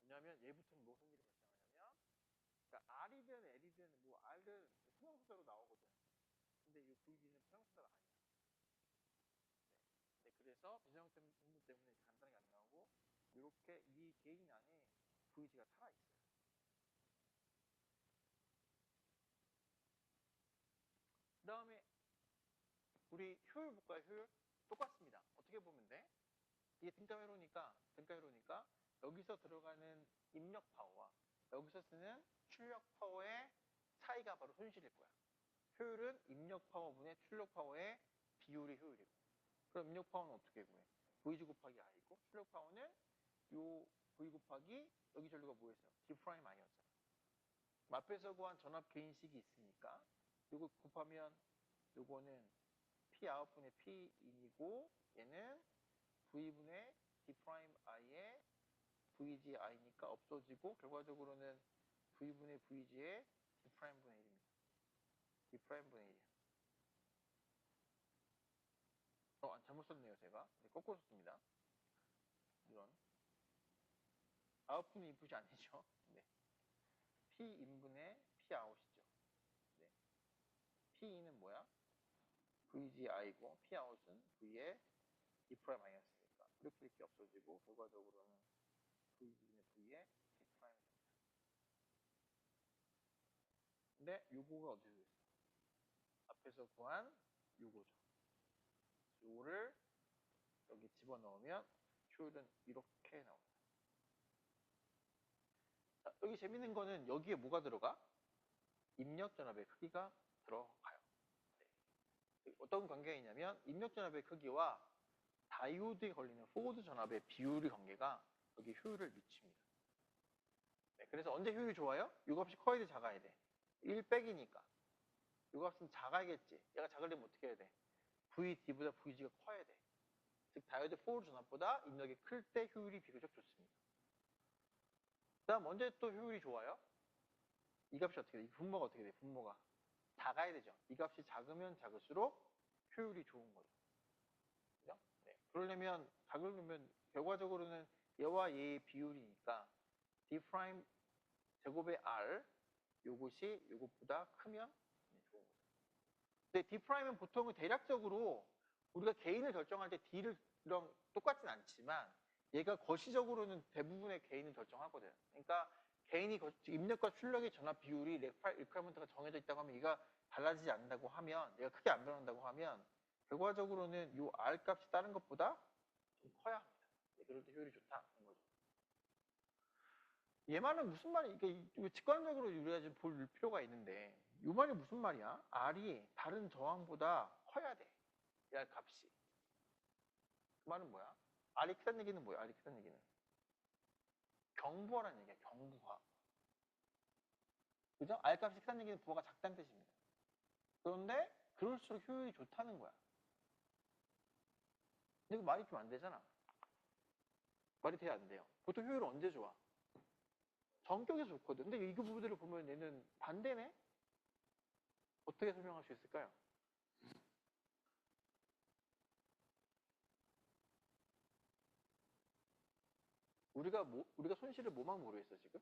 Speaker 1: 왜냐하면 얘부터는 무슨 일이 발생하냐면, 그러니까 R이든 L이든 뭐 R은 평형수대로 나오거든. 근데 이 VG는 평형수대가 아니야. 네, 그래서 비정형 분모 때문에 간단하게 안 나오고, 이렇게 이 개인 안에 VG가 살아있어요. 그 다음에 우리 효율 볼까요? 효율? 똑같습니다. 어떻게 보면 돼? 이게 등가회로니까 여기서 들어가는 입력 파워와 여기서 쓰는 출력 파워의 차이가 바로 손실일 거야. 효율은 입력 파워분의 출력 파워의 비율이 효율이고. 그럼 입력 파워는 어떻게 구해? VG 곱하기 I고, 출력 파워는 요 V 곱하기 여기 전류가 뭐였어요? D 프라임 I였잖아. 앞에서 구한 전압 개인식이 있으니까 요거 곱하면 요거는 P 아웃분의 P 인이고, 얘는 V분의 D 프라임 I의 VG I니까 없어지고, 결과적으로는 V분의 VG의 D 프라임 분의 1입니다. D 프라임 분의 1이야. 잘못 썼네요, 제가. 네, 거꾸로 썼습니다. 이런. 아웃분은 인풋이 아니죠. 네. P 인분의 P 아웃이죠. 네. P 인은 뭐야? VG I고, P 아웃은 V의 D 프라임 I였으니까. 이렇게 없어지고, 결과적으로는 V분의 V의 D 프라임이 됩니다. 근데 요거가 어디서 있어? 앞에서 구한 요거죠. 요거를 여기 집어넣으면 효율은 이렇게 나옵니다. 자, 여기 재밌는 거는 여기에 뭐가 들어가? 입력 전압의 크기가 들어가요. 네. 어떤 관계가 있냐면 입력 전압의 크기와 다이오드에 걸리는 포워드 전압의 비율의 관계가 여기 효율을 미칩니다. 네, 그래서 언제 효율이 좋아요? 이 값이 커야 돼, 작아야 돼? 1 빼기니까. 이 값은 작아야겠지. 얘가 작으려면 어떻게 해야 돼? VD보다 VG가 커야 돼. 즉 다이오드 포워드 전압보다 입력이 클 때 효율이 비교적 좋습니다. 그 다음 언제 또 효율이 좋아요? 이 값이 어떻게 돼? 이 분모가 어떻게 돼? 분모가 작아야 되죠. 이 값이 작으면 작을수록 효율이 좋은 거죠. 그죠? 네. 그러려면 작으려면 결과적으로는 얘와 얘의 비율이니까 D 프라임 제곱의 R 요것이 요것보다 크면 좋은 거죠. 근데 D 프라임은 보통은 대략적으로 우리가 개인을 결정할 때 D를 똑같진 않지만 얘가 거시적으로는 대부분의 개인을 결정하거든. 그러니까 개인이 입력과 출력의 전압 비율이 리퀘어먼트가 정해져 있다고 하면 얘가 달라지지 않는다고 하면, 얘가 크게 안 변한다고 하면 결과적으로는 이 R 값이 다른 것보다 좀 커야 합니다. 그럴 때 효율이 좋다는 거죠. 얘 말은 무슨 말이, 이게 직관적으로 우리가 좀 볼 필요가 있는데 이 말이 무슨 말이야? R이 다른 저항보다 커야 돼. 이 R 값이. 그 말은 뭐야? R이 크다는 얘기는 뭐야? R이 크다는 얘기는 경부하라는 얘기야. 경부하. 그죠? R 값이 크다는 얘기는 부하가 작다는 뜻입니다. 그런데 그럴수록 효율이 좋다는 거야. 근데 그 말이 좀 안 되잖아. 말이 돼야 안 돼요. 보통 효율은 언제 좋아? 정격에서 좋거든. 근데 이 부분들을 보면 얘는 반대네? 어떻게 설명할 수 있을까요? 우리가 손실을 뭐만 고려했어, 지금?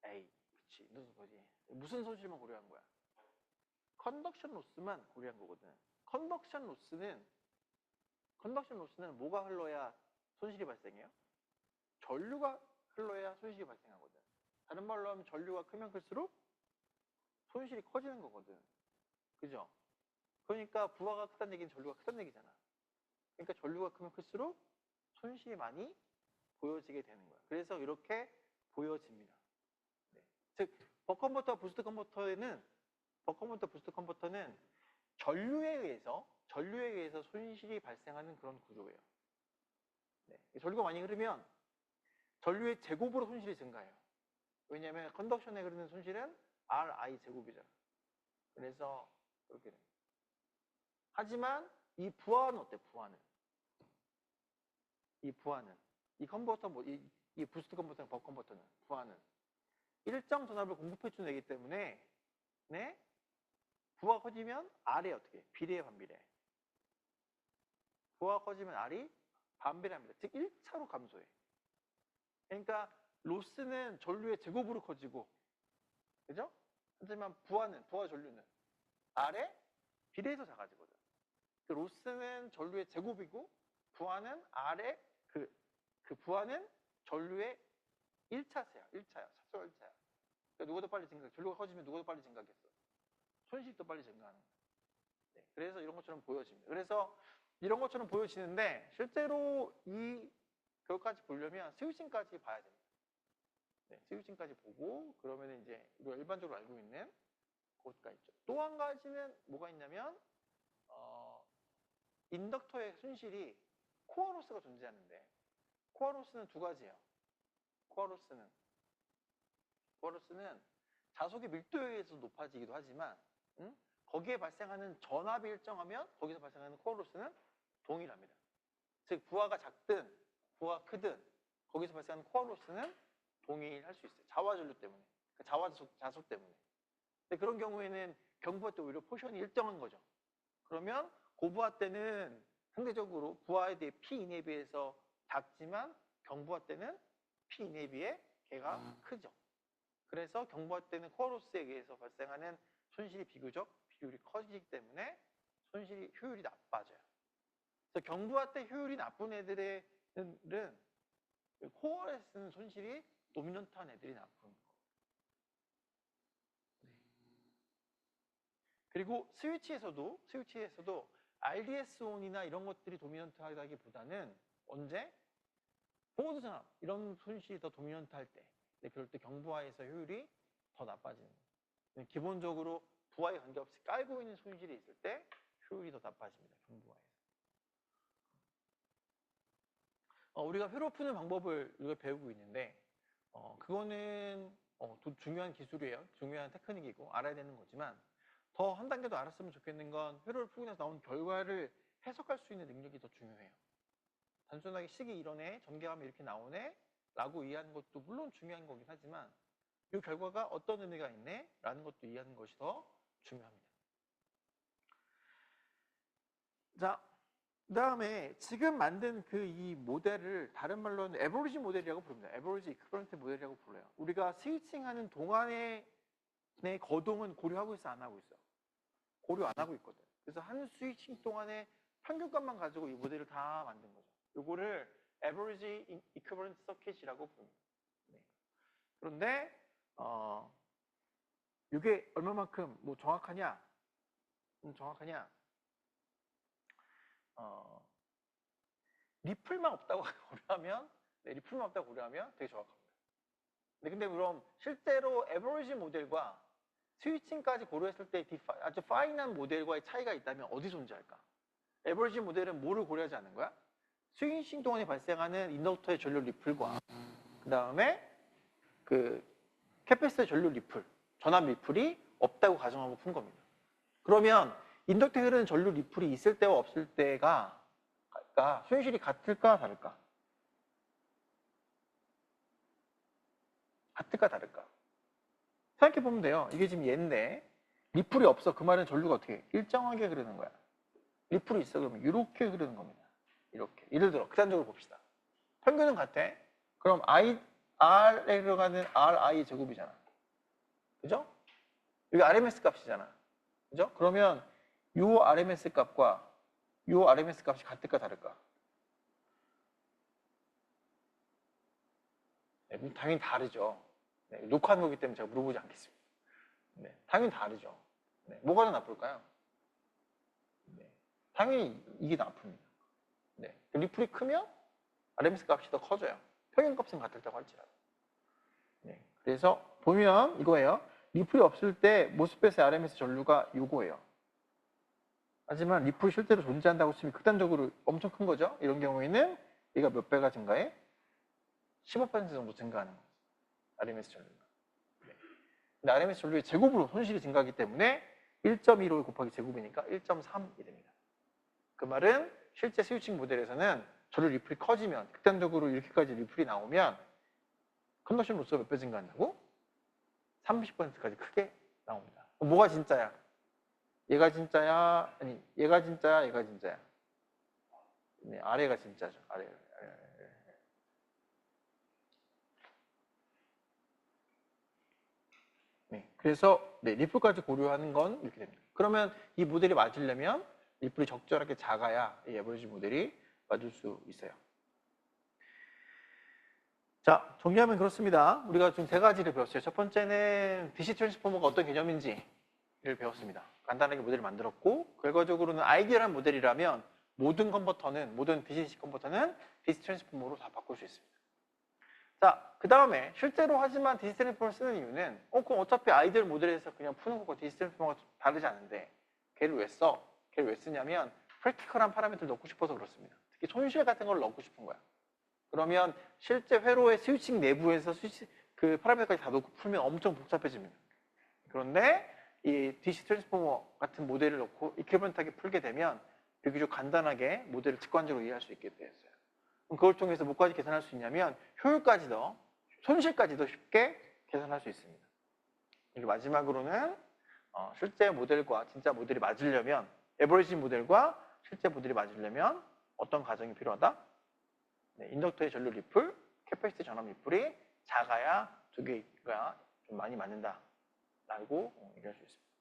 Speaker 1: 에이, 그치. 무슨 거지? 무슨 손실만 고려한 거야? 컨덕션 로스만 고려한 거거든. 컨덕션 로스는 뭐가 흘러야 손실이 발생해요? 전류가 흘러야 손실이 발생하거든. 다른 말로 하면 전류가 크면 클수록 손실이 커지는 거거든. 그죠? 그러니까 부하가 크다는 얘기는 전류가 크다는 얘기잖아. 그러니까 전류가 크면 클수록 손실이 많이 보여지게 되는 거야. 그래서 이렇게 보여집니다. 네. 즉, 버컨버터, 부스트 컨버터는 전류에 의해서 손실이 발생하는 그런 구조예요. 네. 전류가 많이 흐르면 전류의 제곱으로 손실이 증가해요. 왜냐하면 컨덕션에 흐르는 손실은 RI 제곱이잖아. 그래서 그렇게 됩니다. 하지만 이 부하는 어때? 부하는 이 컨버터 이 부스트 컨버터랑 벅 컨버터는 부하는 일정 전압을 공급해주는 애기 때문에 네? 부하가 커지면 R이 어떻게? 비례 반비례. 부하가 커지면 R이 반비례합니다. 즉 1차로 감소해. 그러니까 로스는 전류의 제곱으로 커지고, 그죠? 하지만 부하 전류는 R에 비례해서 작아지거든. 그 로스는 전류의 제곱이고, 부하는 R에 그 부하는 전류의 1차세야. 1차야. 차수가 1차야. 그러니까 누가 더 빨리 증가해? 전류가 커지면 누가 더 빨리 증가하겠어? 손실이 더 빨리 증가하는 거야. 네, 그래서 이런 것처럼 보여집니다. 그래서 이런 것처럼 보여지는데 실제로 그것까지 보려면 스위칭까지 봐야 됩니다. 네, 스위칭까지 보고 그러면 이제 우리가 일반적으로 알고 있는 그것가 있죠. 또 한 가지는 뭐가 있냐면 인덕터의 순실이 코어 로스가 존재하는데 코어 로스는 두 가지예요. 코어 로스는 자석의 밀도에 의해서 높아지기도 하지만 거기에 발생하는 전압이 일정하면 거기서 발생하는 코어 로스는 동일합니다. 즉 부하가 작든 부하가 크든 거기서 발생하는 코어 로스는 동일할 수 있어요. 자화 전류 때문에, 자화 자속 때문에. 근데 그런 경우에는 경부하 때 오히려 포션이 일정한 거죠. 그러면 고부하 때는 상대적으로 부하에 대해 P 인에 비해서 작지만 경부하 때는 P 인에 비해 걔가 크죠. 그래서 경부하 때는 코어 로스에 의해서 발생하는 손실이 비교적 비율이 커지기 때문에 손실이 효율이 나빠져요. 그래서 경부하 때 효율이 나쁜 애들은 코어에 쓰는 손실이 도미넌트한 애들이 나쁜 거. 네. 그리고 스위치에서도 RDS-on이나 이런 것들이 도미넌트하다기보다는 언제? 포워드 전압 이런 손실이 더 도미넌트할 때, 네, 그럴 때 경부하에서 효율이 더 나빠지는 거예요. 기본적으로 부하에 관계없이 깔고 있는 손실이 있을 때 효율이 더 나빠집니다. 경부하에서. 우리가 회로 푸는 방법을 우리가 배우고 있는데 그거는 중요한 기술이에요. 중요한 테크닉이고 알아야 되는 거지만 더 한 단계 더 알았으면 좋겠는 건 회로를 풀고 나서 나온 결과를 해석할 수 있는 능력이 더 중요해요. 단순하게 식이 이러네, 전개하면 이렇게 나오네 라고 이해하는 것도 물론 중요한 거긴 하지만 이 결과가 어떤 의미가 있네 라는 것도 이해하는 것이 더 중요합니다. 자, 그 다음에 지금 만든 이 모델을 다른 말로는 에버리지 모델이라고 부릅니다. 에버리지 이퀴벌런트 모델이라고 불러요. 우리가 스위칭하는 동안의 거동은 고려하고 있어, 안 하고 있어? 고려 안 하고 있거든. 그래서 한 스위칭 동안의 평균값만 가지고 이 모델을 다 만든 거죠. 요거를 average equivalent circuit이라고 부릅니다. 네. 그런데 이게 얼마만큼 정확하냐? 리플만 없다고 고려하면 되게 정확합니다. 근데 그럼 실제로 average 모델과 스위칭까지 고려했을 때 아주 파인한 모델과의 차이가 있다면 어디 존재할까? 에버리지 모델은 뭐를 고려하지 않는 거야? 스위칭 동안에 발생하는 인덕터의 전류 리플과 그 다음에 캐패시터 전류 리플, 전압 리플이 없다고 가정하고 푼 겁니다. 그러면 인덕터에 흐르는 전류 리플이 있을 때와 없을 때가 손실이 같을까 다를까? 같을까 다를까? 생각해보면 돼요. 이게 지금 얘인데 리플이 없어. 그 말은 전류가 어떻게 일정하게 흐르는 거야. 리플이 있어. 그러면 이렇게 흐르는 겁니다. 이렇게. 예를 들어 극단적으로 봅시다. 평균은 같아. 그럼 R에 들어가는 RI 제곱이잖아. 그죠? 여기 RMS 값이잖아. 그죠? 그러면 요 RMS 값과 요 RMS 값이 같을까 다를까? 네, 당연히 다르죠. 네, 녹화하는 거기 때문에 제가 물어보지 않겠습니다. 네, 당연히 다르죠. 네, 뭐가 더 나쁠까요? 네, 당연히 이게 나쁩니다. 네, 리플이 크면 RMS 값이 더 커져요. 평균 값은 같을 때고 할지라도. 네, 그래서 보면 이거예요. 리플이 없을 때 모스펫의 RMS 전류가 요거예요. 하지만 리플이 실제로 존재한다고 치면 극단적으로 엄청 큰 거죠. 이런 경우에는 얘가 몇 배가 증가해? 15% 정도 증가하는 거죠. RMS 전류가. 네. 근데 RMS 전류의 제곱으로 손실이 증가하기 때문에 1.15 곱하기 제곱이니까 1.3이 됩니다. 그 말은 실제 스위칭 모델에서는 전류 리플이 커지면 극단적으로 이렇게까지 리플이 나오면 컨덕션 로스가 몇 배 증가한다고? 30%까지 크게 나옵니다. 그럼 뭐가 진짜야? 얘가 진짜야? 아니 얘가 진짜야? 얘가 진짜야? 네, 아래가 진짜죠. 아래. 네, 그래서 네, 리플까지 고려하는 건 이렇게 됩니다. 그러면 이 모델이 맞으려면 리플이 적절하게 작아야 이 에버리지 모델이 맞을 수 있어요. 자, 정리하면 그렇습니다. 우리가 지금 세 가지를 배웠어요. 첫 번째는 DC 트랜스포머가 어떤 개념인지를 배웠습니다. 간단하게 모델을 만들었고, 결과적으로는 아이디얼한 모델이라면 모든 DC 컨버터는 DC 트랜스포머로 다 바꿀 수 있습니다. 자, 그 다음에 실제로 하지만 DC 트랜스포머를 쓰는 이유는 그럼 어차피 아이디얼 모델에서 그냥 푸는 거고 DC 트랜스포머가 다르지 않은데 걔를 왜 써? 걔를 왜 쓰냐면 프랙티컬한 파라미터를 넣고 싶어서 그렇습니다. 특히 손실 같은 걸 넣고 싶은 거야. 그러면 실제 회로의 스위칭 내부에서 그 파라미터까지 다 넣고 풀면 엄청 복잡해집니다. 그런데 이 DC 트랜스포머 같은 모델을 넣고 이퀴버런트하게 풀게 되면 비교적 간단하게 모델을 직관적으로 이해할 수 있게 되었어요. 그럼 그걸 통해서 뭐까지 계산할 수 있냐면 효율까지도, 손실까지도 쉽게 계산할 수 있습니다. 그리고 마지막으로는 실제 모델과 진짜 모델이 맞으려면 에버리지 모델과 실제 모델이 맞으려면 어떤 과정이 필요하다? 네, 인덕터의 전류 리플, 캐퍼시티 전압 리플이 작아야 두 개가 좀 많이 맞는다라고 얘기할 수 있습니다.